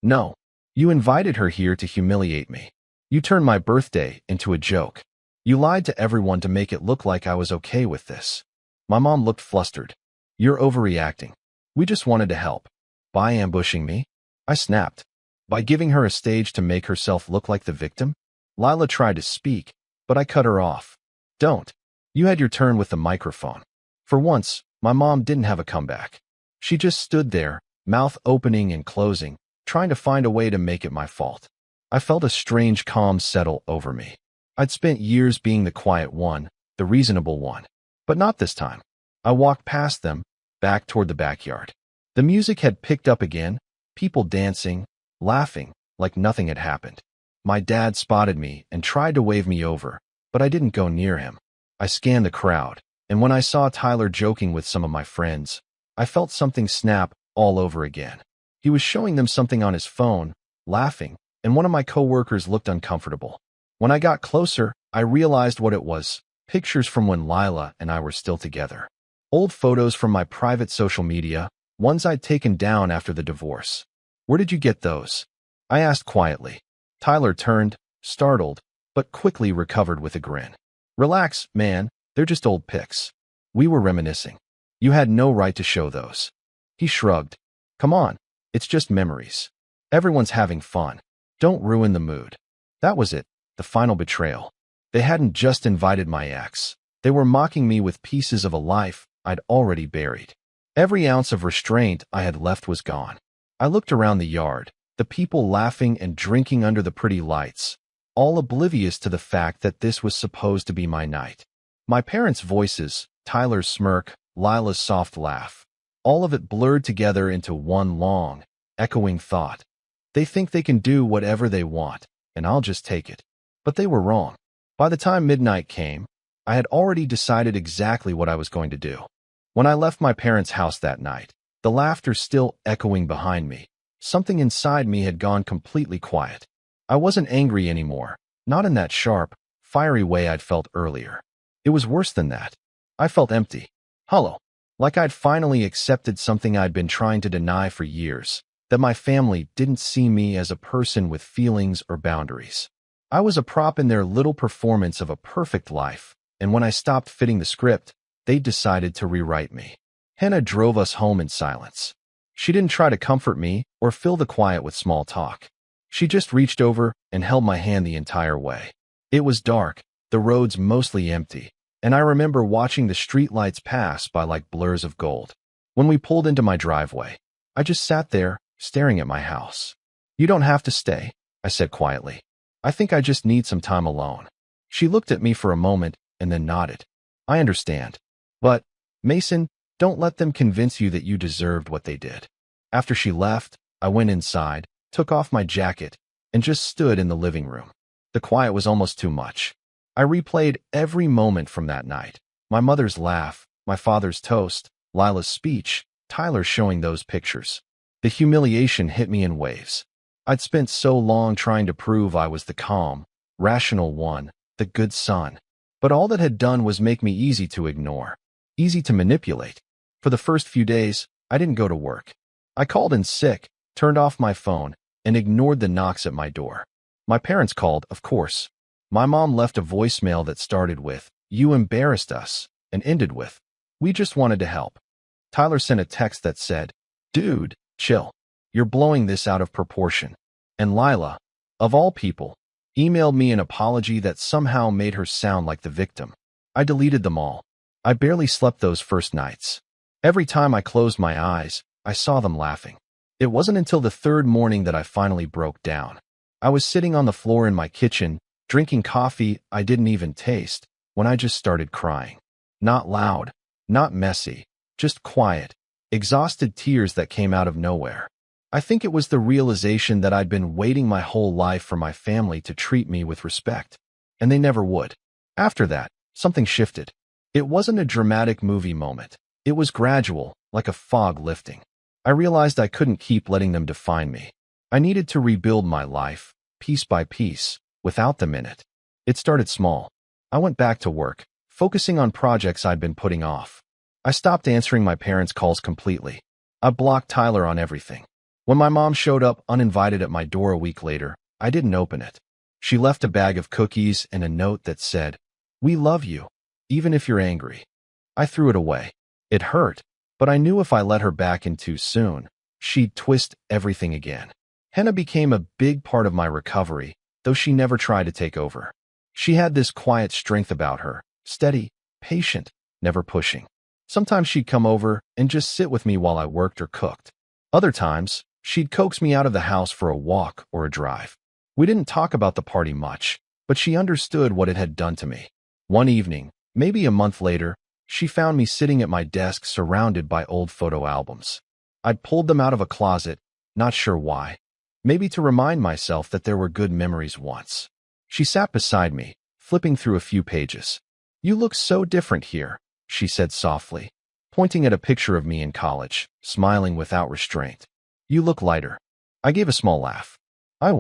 Speaker 2: No. You invited her here to humiliate me. You turned my birthday into a joke. You lied to everyone to make it look like I was okay with this." My mom looked flustered. "You're overreacting. We just wanted to help." "By ambushing me?" I snapped. "By giving her a stage to make herself look like the victim?" Lila tried to speak, but I cut her off. "Don't. You had your turn with the microphone." For once, my mom didn't have a comeback. She just stood there, mouth opening and closing, trying to find a way to make it my fault. I felt a strange calm settle over me. I'd spent years being the quiet one, the reasonable one. But not this time. I walked past them, back toward the backyard. The music had picked up again, people dancing, laughing, like nothing had happened. My dad spotted me and tried to wave me over, but I didn't go near him. I scanned the crowd, and when I saw Tyler joking with some of my friends, I felt something snap all over again. He was showing them something on his phone, laughing, and one of my coworkers looked uncomfortable. When I got closer, I realized what it was: pictures from when Lila and I were still together. Old photos from my private social media, ones I'd taken down after the divorce. "Where did you get those?" I asked quietly. Tyler turned, startled, but quickly recovered with a grin. "Relax, man, they're just old pics. We were reminiscing. You had no right to show those." He shrugged. "Come on, it's just memories. Everyone's having fun. Don't ruin the mood." That was it, the final betrayal. They hadn't just invited my ex. They were mocking me with pieces of a life I'd already buried. Every ounce of restraint I had left was gone. I looked around the yard, the people laughing and drinking under the pretty lights, all oblivious to the fact that this was supposed to be my night. My parents' voices, Tyler's smirk, Lila's soft laugh, all of it blurred together into one long, echoing thought. They think they can do whatever they want, and I'll just take it. But they were wrong. By the time midnight came, I had already decided exactly what I was going to do. When I left my parents' house that night, the laughter still echoing behind me, something inside me had gone completely quiet. I wasn't angry anymore, not in that sharp, fiery way I'd felt earlier. It was worse than that. I felt empty, hollow, like I'd finally accepted something I'd been trying to deny for years, that my family didn't see me as a person with feelings or boundaries. I was a prop in their little performance of a perfect life, and when I stopped fitting the script, they decided to rewrite me. Hannah drove us home in silence. She didn't try to comfort me or fill the quiet with small talk. She just reached over and held my hand the entire way. It was dark, the roads mostly empty, and I remember watching the streetlights pass by like blurs of gold. When we pulled into my driveway, I just sat there, staring at my house. "You don't have to stay," I said quietly. "I think I just need some time alone." She looked at me for a moment and then nodded. "I understand. But, Mason, don't let them convince you that you deserved what they did." After she left, I went inside, took off my jacket, and just stood in the living room. The quiet was almost too much. I replayed every moment from that night. My mother's laugh, my father's toast, Lila's speech, Tyler showing those pictures. The humiliation hit me in waves. I'd spent so long trying to prove I was the calm, rational one, the good son. But all that had done was make me easy to ignore, easy to manipulate. For the first few days, I didn't go to work. I called in sick, turned off my phone, and ignored the knocks at my door. My parents called, of course. My mom left a voicemail that started with, "You embarrassed us," and ended with, "We just wanted to help." Tyler sent a text that said, "Dude, chill. You're blowing this out of proportion." And Lila, of all people, emailed me an apology that somehow made her sound like the victim. I deleted them all. I barely slept those first nights. Every time I closed my eyes, I saw them laughing. It wasn't until the third morning that I finally broke down. I was sitting on the floor in my kitchen, drinking coffee I didn't even taste, when I just started crying. Not loud, not messy, just quiet, exhausted tears that came out of nowhere. I think it was the realization that I'd been waiting my whole life for my family to treat me with respect, and they never would. After that, something shifted. It wasn't a dramatic movie moment. It was gradual, like a fog lifting. I realized I couldn't keep letting them define me. I needed to rebuild my life, piece by piece, without them in it. It started small. I went back to work, focusing on projects I'd been putting off. I stopped answering my parents' calls completely. I blocked Tyler on everything. When my mom showed up uninvited at my door a week later, I didn't open it. She left a bag of cookies and a note that said, "We love you, even if you're angry." I threw it away. It hurt, but I knew if I let her back in too soon, she'd twist everything again. Hannah became a big part of my recovery, though she never tried to take over. She had this quiet strength about her, steady, patient, never pushing. Sometimes she'd come over and just sit with me while I worked or cooked. Other times, she'd coax me out of the house for a walk or a drive. We didn't talk about the party much, but she understood what it had done to me. One evening, maybe a month later, she found me sitting at my desk surrounded by old photo albums. I'd pulled them out of a closet, not sure why. Maybe to remind myself that there were good memories once. She sat beside me, flipping through a few pages. "You look so different here," she said softly, pointing at a picture of me in college, smiling without restraint. "You look lighter." I gave a small laugh. I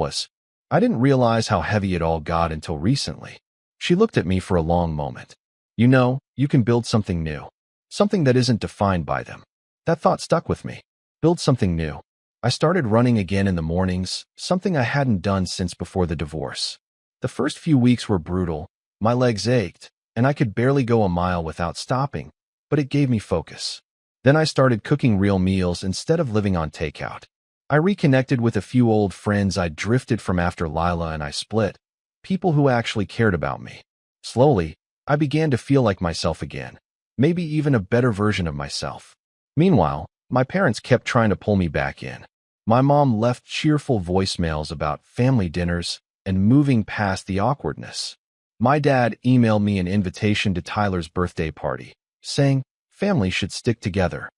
Speaker 2: didn't realize how heavy it all got until recently. She looked at me for a long moment. "You know, you can build something new. Something that isn't defined by them." That thought stuck with me. Build something new. I started running again in the mornings, something I hadn't done since before the divorce. The first few weeks were brutal. My legs ached, and I could barely go a mile without stopping, but it gave me focus. Then I started cooking real meals instead of living on takeout. I reconnected with a few old friends I'd drifted from after Lila and I split, people who actually cared about me. Slowly, I began to feel like myself again, maybe even a better version of myself. Meanwhile, my parents kept trying to pull me back in. My mom left cheerful voicemails about family dinners and moving past the awkwardness. My dad emailed me an invitation to Tyler's birthday party, saying family should stick together.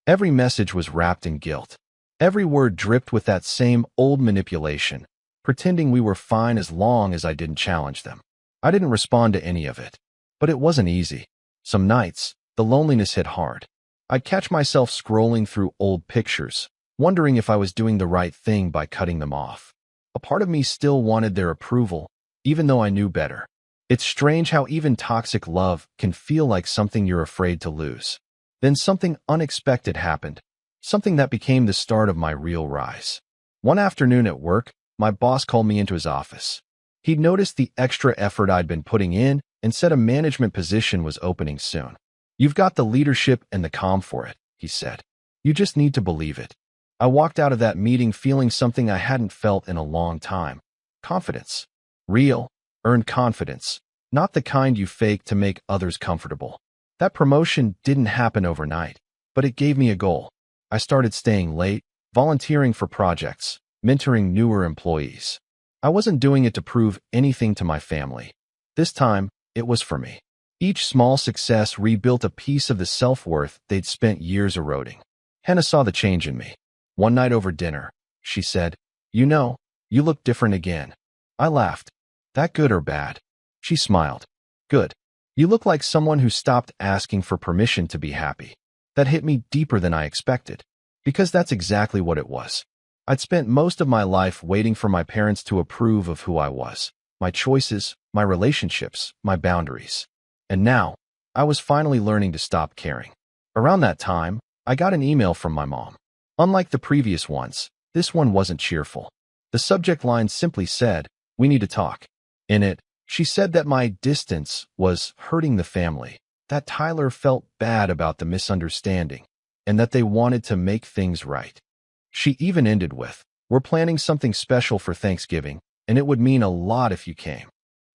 Speaker 2: Every message was wrapped in guilt. Every word dripped with that same old manipulation, pretending we were fine as long as I didn't challenge them. I didn't respond to any of it. But it wasn't easy. Some nights, the loneliness hit hard. I'd catch myself scrolling through old pictures, wondering if I was doing the right thing by cutting them off. A part of me still wanted their approval, even though I knew better. It's strange how even toxic love can feel like something you're afraid to lose. Then something unexpected happened, something that became the start of my real rise. One afternoon at work, my boss called me into his office. He'd noticed the extra effort I'd been putting in and said a management position was opening soon. "You've got the leadership and the calm for it," he said. "You just need to believe it." I walked out of that meeting feeling something I hadn't felt in a long time. Confidence. Real, earned confidence, not the kind you fake to make others comfortable. That promotion didn't happen overnight, but it gave me a goal. I started staying late, volunteering for projects, mentoring newer employees. I wasn't doing it to prove anything to my family. This time, it was for me. Each small success rebuilt a piece of the self-worth they'd spent years eroding. Hannah saw the change in me. One night over dinner, she said, "You know, you look different again." I laughed. "That good or bad?" She smiled. "Good. You look like someone who stopped asking for permission to be happy." That hit me deeper than I expected, because that's exactly what it was. I'd spent most of my life waiting for my parents to approve of who I was, my choices, my relationships, my boundaries. And now, I was finally learning to stop caring. Around that time, I got an email from my mom. Unlike the previous ones, this one wasn't cheerful. The subject line simply said, "We need to talk." In it, she said that my distance was hurting the family, that Tyler felt bad about the misunderstanding, and that they wanted to make things right. She even ended with, "We're planning something special for Thanksgiving, and it would mean a lot if you came."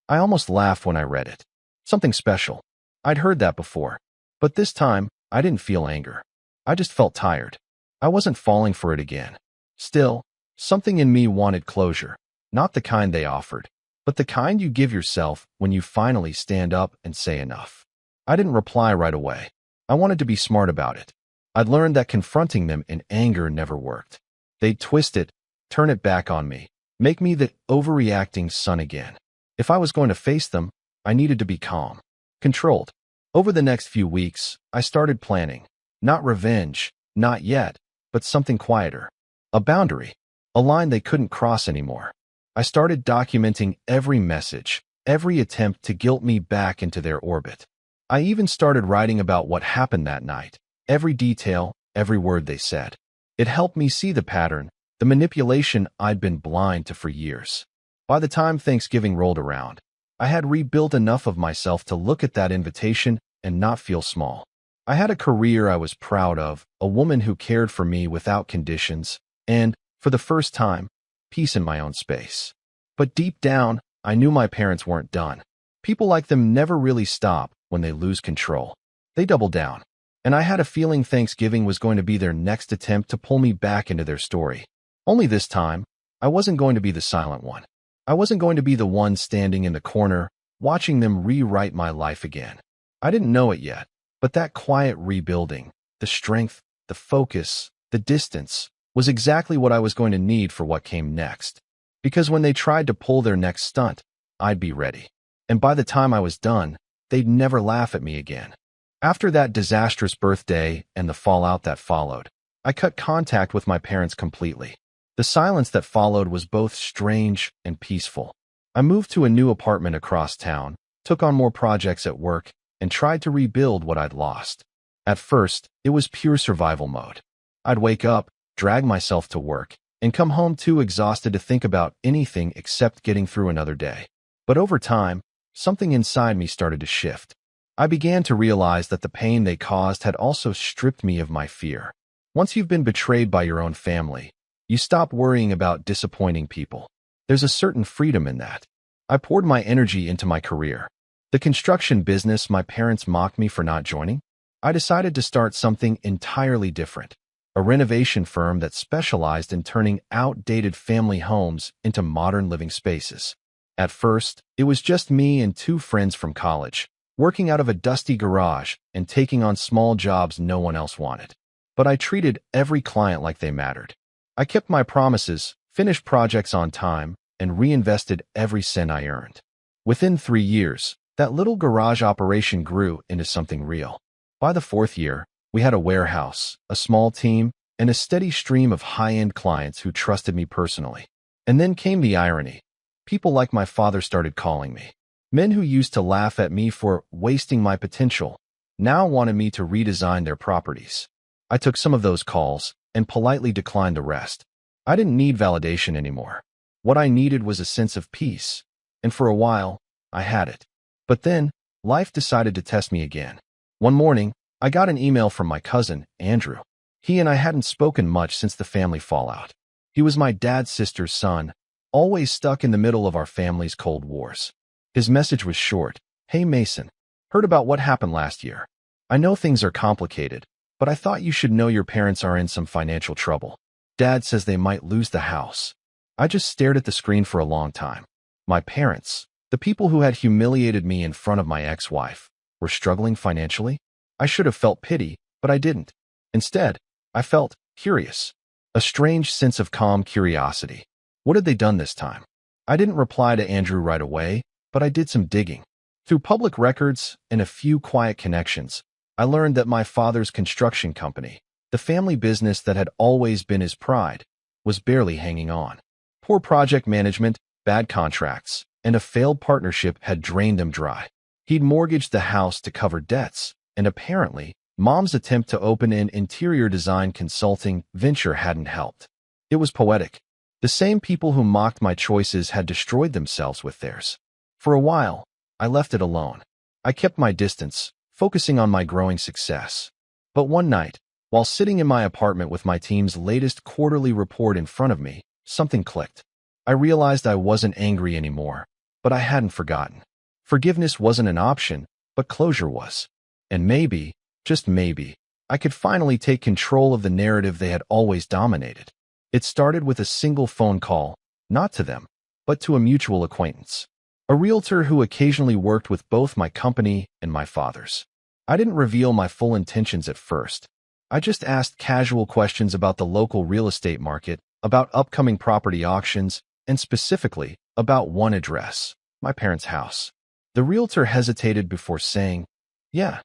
Speaker 2: I almost laughed when I read it. Something special. I'd heard that before. But this time, I didn't feel anger. I just felt tired. I wasn't falling for it again. Still, something in me wanted closure. Not the kind they offered, but the kind you give yourself when you finally stand up and say enough. I didn't reply right away. I wanted to be smart about it. I'd learned that confronting them in anger never worked. They'd twist it, turn it back on me, make me the overreacting son again. If I was going to face them, I needed to be calm, controlled. Over the next few weeks, I started planning. Not revenge, not yet, but something quieter. A boundary, a line they couldn't cross anymore. I started documenting every message, every attempt to guilt me back into their orbit. I even started writing about what happened that night, every detail, every word they said. It helped me see the pattern, the manipulation I'd been blind to for years. By the time Thanksgiving rolled around, I had rebuilt enough of myself to look at that invitation and not feel small. I had a career I was proud of, a woman who cared for me without conditions, and, for the first time, peace in my own space. But deep down, I knew my parents weren't done. People like them never really stop when they lose control. They double down. And I had a feeling Thanksgiving was going to be their next attempt to pull me back into their story. Only this time, I wasn't going to be the silent one. I wasn't going to be the one standing in the corner, watching them rewrite my life again. I didn't know it yet, but that quiet rebuilding, the strength, the focus, the distance, was exactly what I was going to need for what came next. Because when they tried to pull their next stunt, I'd be ready. And by the time I was done, they'd never laugh at me again. After that disastrous birthday and the fallout that followed, I cut contact with my parents completely. The silence that followed was both strange and peaceful. I moved to a new apartment across town, took on more projects at work, and tried to rebuild what I'd lost. At first, it was pure survival mode. I'd wake up, drag myself to work, and come home too exhausted to think about anything except getting through another day. But over time, something inside me started to shift. I began to realize that the pain they caused had also stripped me of my fear. Once you've been betrayed by your own family, you stop worrying about disappointing people. There's a certain freedom in that. I poured my energy into my career. The construction business my parents mocked me for not joining, I decided to start something entirely different. A renovation firm that specialized in turning outdated family homes into modern living spaces. At first, it was just me and two friends from college, working out of a dusty garage and taking on small jobs no one else wanted. But I treated every client like they mattered. I kept my promises, finished projects on time, and reinvested every cent I earned. Within 3 years, that little garage operation grew into something real. By the 4th year, we had a warehouse, a small team, and a steady stream of high-end clients who trusted me personally. And then came the irony. People like my father started calling me. Men who used to laugh at me for wasting my potential now wanted me to redesign their properties. I took some of those calls and politely declined the rest. I didn't need validation anymore. What I needed was a sense of peace. And for a while, I had it. But then, life decided to test me again. One morning, I got an email from my cousin, Andrew. He and I hadn't spoken much since the family fallout. He was my dad's sister's son, always stuck in the middle of our family's cold wars. His message was short. Hey Mason, heard about what happened last year. I know things are complicated, but I thought you should know your parents are in some financial trouble. Dad says they might lose the house. I just stared at the screen for a long time. My parents, the people who had humiliated me in front of my ex-wife, were struggling financially? I should have felt pity, but I didn't. Instead, I felt curious. A strange sense of calm curiosity. What had they done this time? I didn't reply to Andrew right away, but I did some digging. Through public records and a few quiet connections, I learned that my father's construction company, the family business that had always been his pride, was barely hanging on. Poor project management, bad contracts, and a failed partnership had drained them dry. He'd mortgaged the house to cover debts, and apparently, Mom's attempt to open an interior design consulting venture hadn't helped. It was poetic. The same people who mocked my choices had destroyed themselves with theirs. For a while, I left it alone. I kept my distance, focusing on my growing success. But one night, while sitting in my apartment with my team's latest quarterly report in front of me, something clicked. I realized I wasn't angry anymore, but I hadn't forgotten. Forgiveness wasn't an option, but closure was. And maybe, just maybe, I could finally take control of the narrative they had always dominated. It started with a single phone call, not to them, but to a mutual acquaintance. A realtor who occasionally worked with both my company and my father's. I didn't reveal my full intentions at first. I just asked casual questions about the local real estate market, about upcoming property auctions, and specifically, about one address, my parents' house. The realtor hesitated before saying, "Yeah,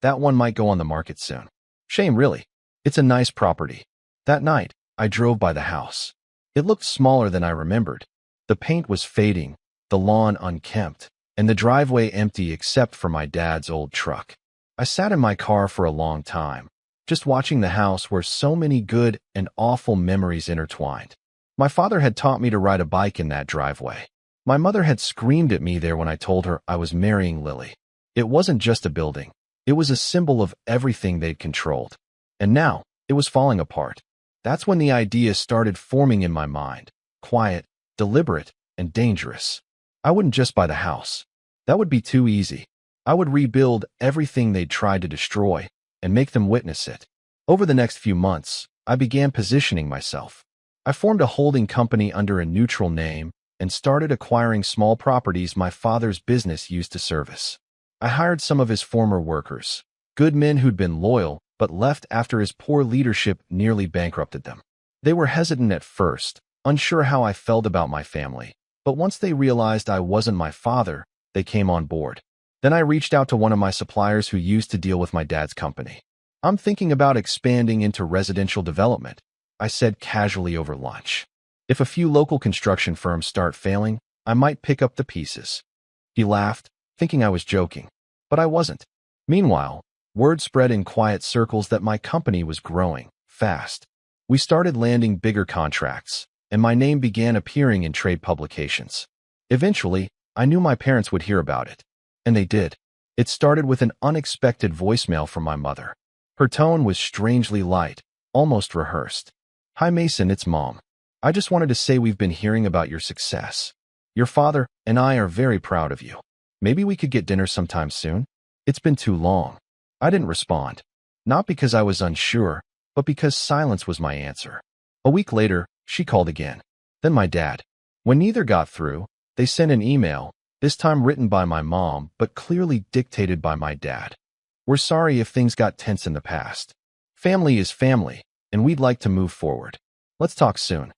Speaker 2: that one might go on the market soon." "Shame, really. It's a nice property." That night, I drove by the house. It looked smaller than I remembered. The paint was fading, the lawn unkempt, and the driveway empty except for my dad's old truck. I sat in my car for a long time, just watching the house where so many good and awful memories intertwined. My father had taught me to ride a bike in that driveway. My mother had screamed at me there when I told her I was marrying Lily. It wasn't just a building. It was a symbol of everything they'd controlled. And now, it was falling apart. That's when the idea started forming in my mind. Quiet, deliberate, and dangerous. I wouldn't just buy the house. That would be too easy. I would rebuild everything they'd tried to destroy and make them witness it. Over the next few months, I began positioning myself. I formed a holding company under a neutral name and started acquiring small properties my father's business used to service. I hired some of his former workers, good men who'd been loyal but left after his poor leadership nearly bankrupted them. They were hesitant at first, unsure how I felt about my family, but once they realized I wasn't my father, they came on board. Then I reached out to one of my suppliers who used to deal with my dad's company. "I'm thinking about expanding into residential development," I said casually over lunch. "If a few local construction firms start failing, I might pick up the pieces." He laughed, thinking I was joking, but I wasn't. Meanwhile, word spread in quiet circles that my company was growing fast. We started landing bigger contracts, and my name began appearing in trade publications. Eventually, I knew my parents would hear about it. And they did. It started with an unexpected voicemail from my mother. Her tone was strangely light, almost rehearsed. "Hi Mason, it's Mom. I just wanted to say we've been hearing about your success. Your father and I are very proud of you. Maybe we could get dinner sometime soon? It's been too long." I didn't respond. Not because I was unsure, but because silence was my answer. A week later, she called again. Then my dad. When neither got through, they sent an email, this time written by my mom, but clearly dictated by my dad. "We're sorry if things got tense in the past. Family is family, and we'd like to move forward. Let's talk soon."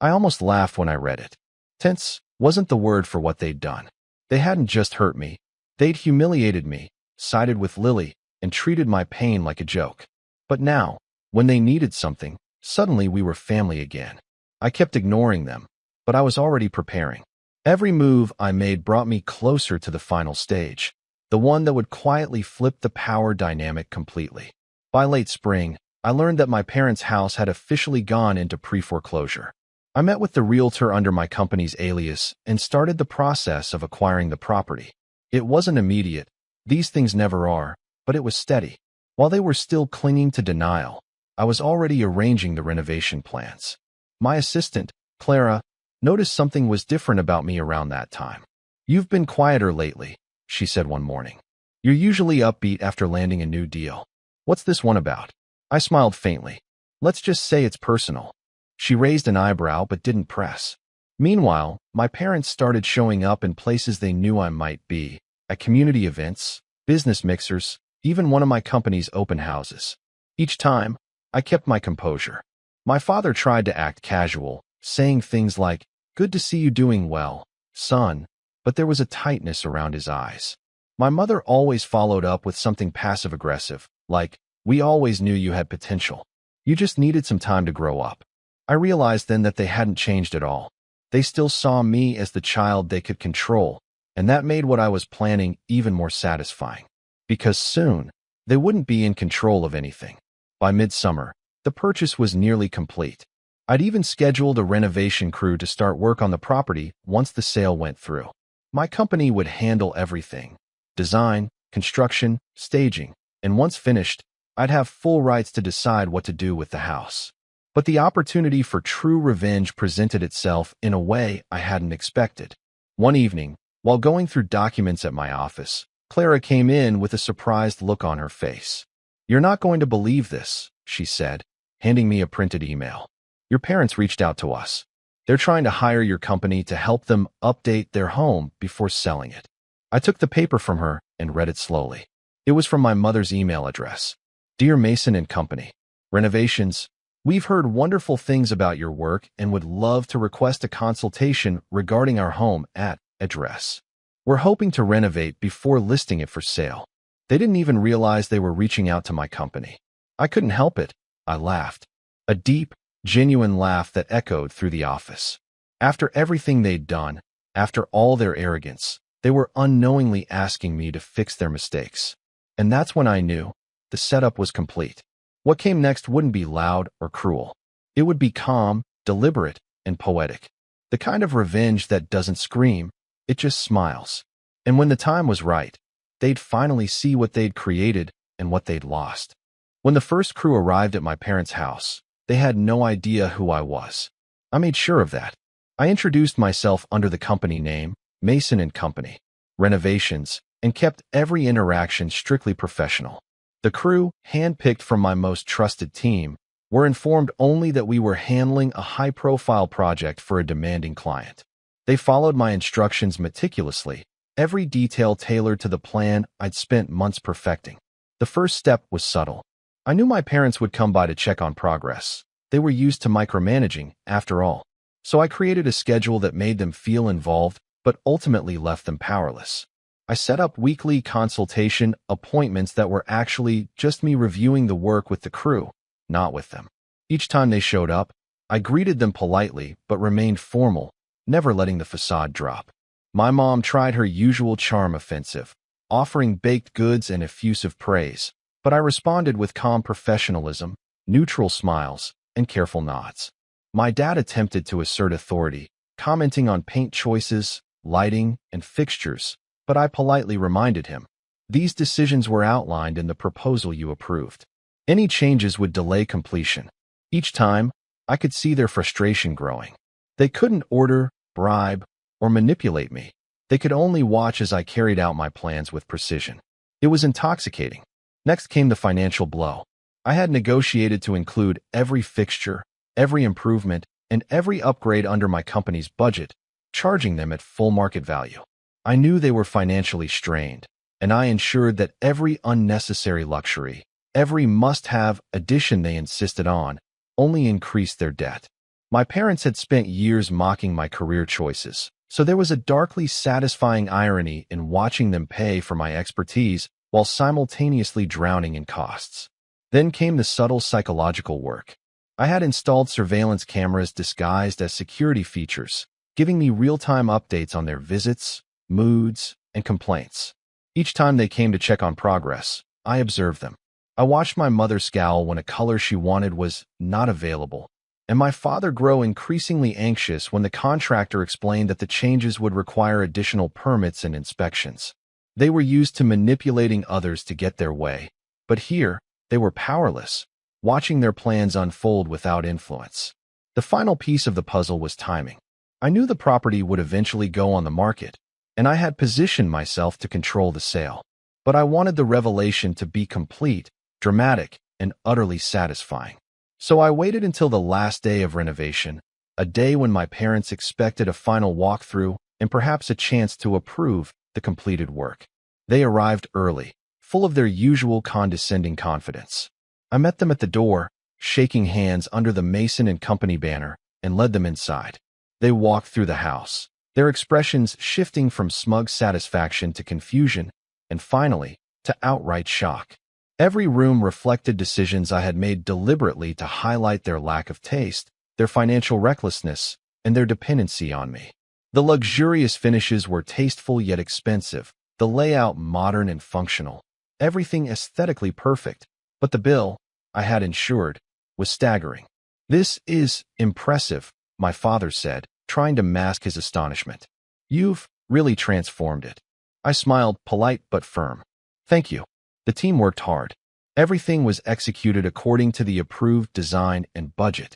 Speaker 2: I almost laughed when I read it. Tense wasn't the word for what they'd done. They hadn't just hurt me. They'd humiliated me, sided with Lily, and treated my pain like a joke. But now, when they needed something, suddenly we were family again. I kept ignoring them, but I was already preparing. Every move I made brought me closer to the final stage, the one that would quietly flip the power dynamic completely. By late spring, I learned that my parents' house had officially gone into pre-foreclosure. I met with the realtor under my company's alias and started the process of acquiring the property. It wasn't immediate, these things never are, but it was steady. While they were still clinging to denial, I was already arranging the renovation plans. My assistant, Clara, noticed something was different about me around that time. "You've been quieter lately," she said one morning. "You're usually upbeat after landing a new deal. What's this one about?" I smiled faintly. "Let's just say it's personal." She raised an eyebrow but didn't press. Meanwhile, my parents started showing up in places they knew I might be, at community events, business mixers, even one of my company's open houses. Each time, I kept my composure. My father tried to act casual, saying things like, "Good to see you doing well, son," but there was a tightness around his eyes. My mother always followed up with something passive-aggressive, like, "We always knew you had potential. You just needed some time to grow up." I realized then that they hadn't changed at all. They still saw me as the child they could control, and that made what I was planning even more satisfying. Because soon, they wouldn't be in control of anything. By midsummer, the purchase was nearly complete. I'd even scheduled a renovation crew to start work on the property once the sale went through. My company would handle everything: design, construction, staging, and once finished, I'd have full rights to decide what to do with the house. But the opportunity for true revenge presented itself in a way I hadn't expected. One evening, while going through documents at my office, Clara came in with a surprised look on her face. "You're not going to believe this," she said, handing me a printed email. "Your parents reached out to us. They're trying to hire your company to help them update their home before selling it." I took the paper from her and read it slowly. It was from my mother's email address. "Dear Mason and Company, Renovations, we've heard wonderful things about your work and would love to request a consultation regarding our home at address. We're hoping to renovate before listing it for sale." They didn't even realize they were reaching out to my company. I couldn't help it. I laughed. A deep, genuine laugh that echoed through the office. After everything they'd done, after all their arrogance, they were unknowingly asking me to fix their mistakes. And that's when I knew the setup was complete. What came next wouldn't be loud or cruel. It would be calm, deliberate, and poetic. The kind of revenge that doesn't scream, it just smiles. And when the time was right, they'd finally see what they'd created and what they'd lost. When the first crew arrived at my parents' house, they had no idea who I was. I made sure of that. I introduced myself under the company name, Mason and Company, Renovations, and kept every interaction strictly professional. The crew, handpicked from my most trusted team, were informed only that we were handling a high-profile project for a demanding client. They followed my instructions meticulously, every detail tailored to the plan I'd spent months perfecting. The first step was subtle. I knew my parents would come by to check on progress. They were used to micromanaging, after all. So I created a schedule that made them feel involved, but ultimately left them powerless. I set up weekly consultation appointments that were actually just me reviewing the work with the crew, not with them. Each time they showed up, I greeted them politely but remained formal, never letting the facade drop. My mom tried her usual charm offensive, offering baked goods and effusive praise, but I responded with calm professionalism, neutral smiles, and careful nods. My dad attempted to assert authority, commenting on paint choices, lighting, and fixtures, but I politely reminded him, "These decisions were outlined in the proposal you approved. Any changes would delay completion." Each time, I could see their frustration growing. They couldn't order, bribe, or manipulate me. They could only watch as I carried out my plans with precision. It was intoxicating. Next came the financial blow. I had negotiated to include every fixture, every improvement, and every upgrade under my company's budget, charging them at full market value. I knew they were financially strained, and I ensured that every unnecessary luxury, every must-have addition they insisted on, only increased their debt. My parents had spent years mocking my career choices, So there was a darkly satisfying irony in watching them pay for my expertise while simultaneously drowning in costs. Then came the subtle psychological work. I had installed surveillance cameras disguised as security features, giving me real-time updates on their visits, moods, and complaints. Each time they came to check on progress, I observed them. I watched my mother scowl when a color she wanted was not available, and my father grow increasingly anxious when the contractor explained that the changes would require additional permits and inspections. They were used to manipulating others to get their way, but here, they were powerless, watching their plans unfold without influence. The final piece of the puzzle was timing. I knew the property would eventually go on the market, and I had positioned myself to control the sale. But I wanted the revelation to be complete, dramatic, and utterly satisfying. So I waited until the last day of renovation, a day when my parents expected a final walkthrough and perhaps a chance to approve the completed work. They arrived early, full of their usual condescending confidence. I met them at the door, shaking hands under the Mason and Company banner, and led them inside. They walked through the house, their expressions shifting from smug satisfaction to confusion, and finally, to outright shock. Every room reflected decisions I had made deliberately to highlight their lack of taste, their financial recklessness, and their dependency on me. The luxurious finishes were tasteful yet expensive, the layout modern and functional, everything aesthetically perfect, but the bill, I had ensured, was staggering. "This is impressive," my father said, trying to mask his astonishment. "You've really transformed it." I smiled, polite but firm. "Thank you." The team worked hard. Everything was executed according to the approved design and budget.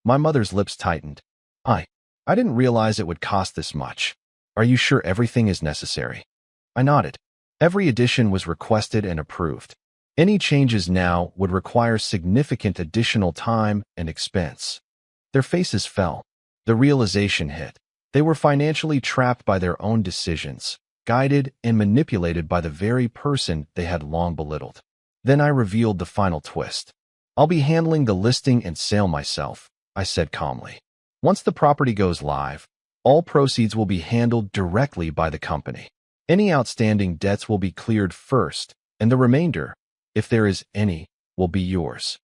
Speaker 2: My mother's lips tightened. I didn't realize it would cost this much. Are you sure everything is necessary?" I nodded. Every addition was requested and approved. Any changes now would require significant additional time and expense. Their faces fell. The realization hit. They were financially trapped by their own decisions, guided and manipulated by the very person they had long belittled. Then I revealed the final twist. "I'll be handling the listing and sale myself," I said calmly. "Once the property goes live, all proceeds will be handled directly by the company. Any outstanding debts will be cleared first, and the remainder, if there is any, will be yours."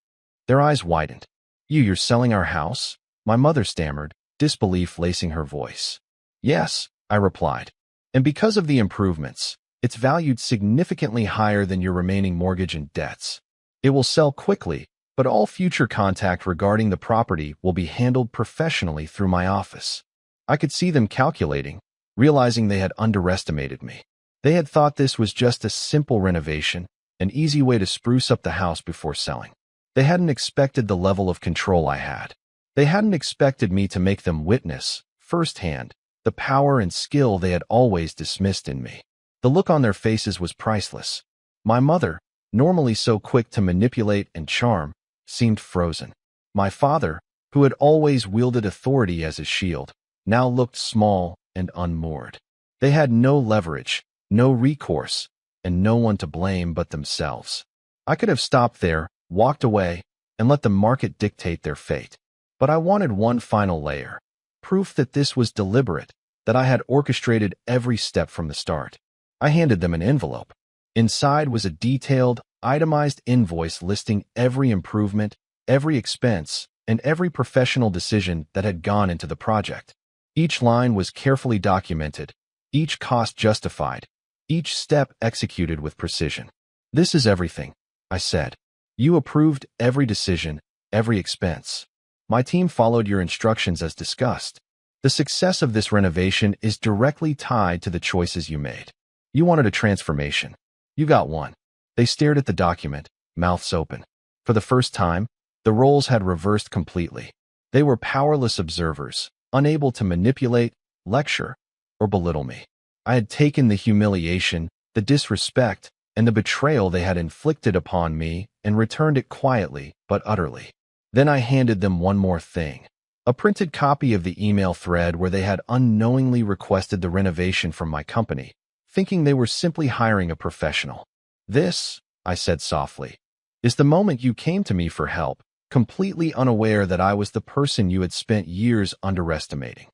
Speaker 2: Their eyes widened. You're selling our house?" My mother stammered, disbelief lacing her voice. "Yes," I replied. "And because of the improvements, it's valued significantly higher than your remaining mortgage and debts. It will sell quickly, but all future contact regarding the property will be handled professionally through my office." I could see them calculating, realizing they had underestimated me. They had thought this was just a simple renovation, an easy way to spruce up the house before selling. They hadn't expected the level of control I had. They hadn't expected me to make them witness, firsthand, the power and skill they had always dismissed in me. The look on their faces was priceless. My mother, normally so quick to manipulate and charm, seemed frozen. My father, who had always wielded authority as his shield, now looked small and unmoored. They had no leverage, no recourse, and no one to blame but themselves. I could have stopped there, walked away, and let the market dictate their fate. But I wanted one final layer, proof that this was deliberate, that I had orchestrated every step from the start. I handed them an envelope. Inside was a detailed, itemized invoice listing every improvement, every expense, and every professional decision that had gone into the project. Each line was carefully documented, each cost justified, each step executed with precision. "This is everything," I said. "You approved every decision, every expense. My team followed your instructions as discussed. The success of this renovation is directly tied to the choices you made. You wanted a transformation. You got one." They stared at the document, mouths open. For the first time, the roles had reversed completely. They were powerless observers, unable to manipulate, lecture, or belittle me. I had taken the humiliation, the disrespect, and the betrayal they had inflicted upon me and returned it quietly but utterly. Then I handed them one more thing. A printed copy of the email thread where they had unknowingly requested the renovation from my company, thinking they were simply hiring a professional. "This," I said softly, "is the moment you came to me for help, completely unaware that I was the person you had spent years underestimating."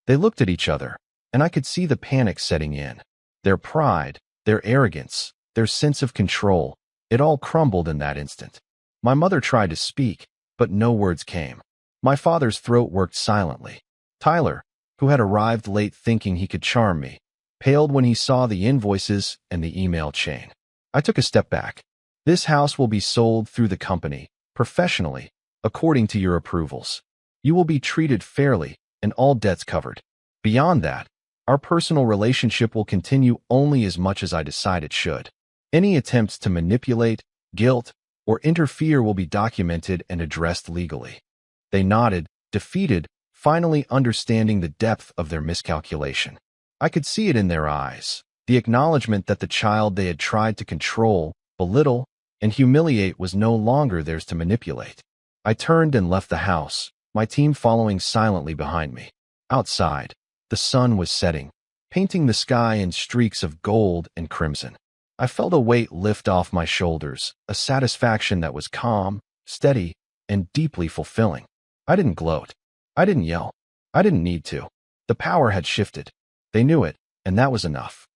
Speaker 2: They looked at each other, and I could see the panic setting in. Their pride, their arrogance, their sense of control, it all crumbled in that instant. My mother tried to speak, but no words came. My father's throat worked silently. Tyler, who had arrived late thinking he could charm me, paled when he saw the invoices and the email chain. I took a step back. This house will be sold through the company, professionally, according to your approvals. You will be treated fairly and all debts covered. Beyond that, our personal relationship will continue only as much as I decide it should. Any attempts to manipulate, guilt, or interfere will be documented and addressed legally. They nodded, defeated, finally understanding the depth of their miscalculation. I could see it in their eyes, the acknowledgement that the child they had tried to control, belittle, and humiliate was no longer theirs to manipulate. I turned and left the house, my team following silently behind me. Outside, the sun was setting, painting the sky in streaks of gold and crimson. I felt a weight lift off my shoulders, a satisfaction that was calm, steady, and deeply fulfilling. I didn't gloat. I didn't yell. I didn't need to. The power had shifted. They knew it, and that was enough.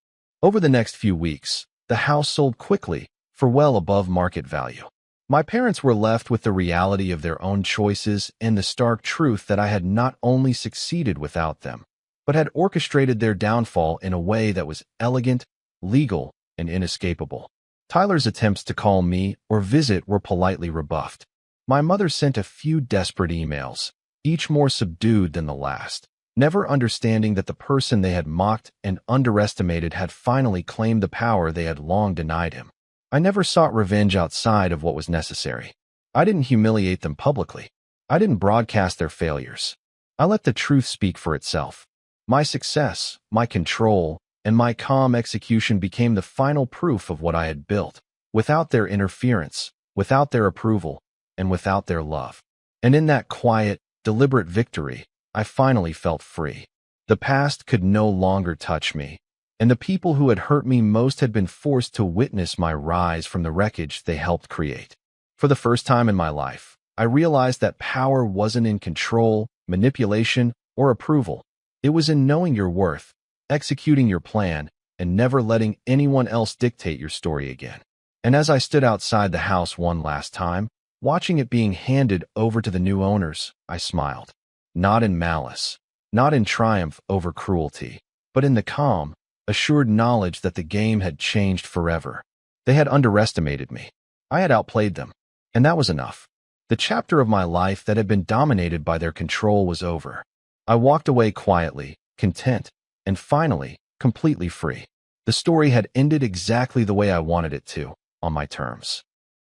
Speaker 2: Over the next few weeks, the house sold quickly, for well above market value. My parents were left with the reality of their own choices and the stark truth that I had not only succeeded without them, but had orchestrated their downfall in a way that was elegant, legal, and inescapable. Tyler's attempts to call me or visit were politely rebuffed. My mother sent a few desperate emails, each more subdued than the last, never understanding that the person they had mocked and underestimated had finally claimed the power they had long denied him. I never sought revenge outside of what was necessary. I didn't humiliate them publicly. I didn't broadcast their failures. I let the truth speak for itself. My success, my control, and my calm execution became the final proof of what I had built, without their interference, without their approval, and without their love. And in that quiet, deliberate victory, I finally felt free. The past could no longer touch me, and the people who had hurt me most had been forced to witness my rise from the wreckage they helped create. For the first time in my life, I realized that power wasn't in control, manipulation, or approval. It was in knowing your worth, executing your plan, and never letting anyone else dictate your story again. And as I stood outside the house one last time, watching it being handed over to the new owners, I smiled. Not in malice, not in triumph over cruelty, but in the calm, assured knowledge that the game had changed forever. They had underestimated me. I had outplayed them, and that was enough. The chapter of my life that had been dominated by their control was over. I walked away quietly, content, and finally, completely free. The story had ended exactly the way I wanted it to, on my terms.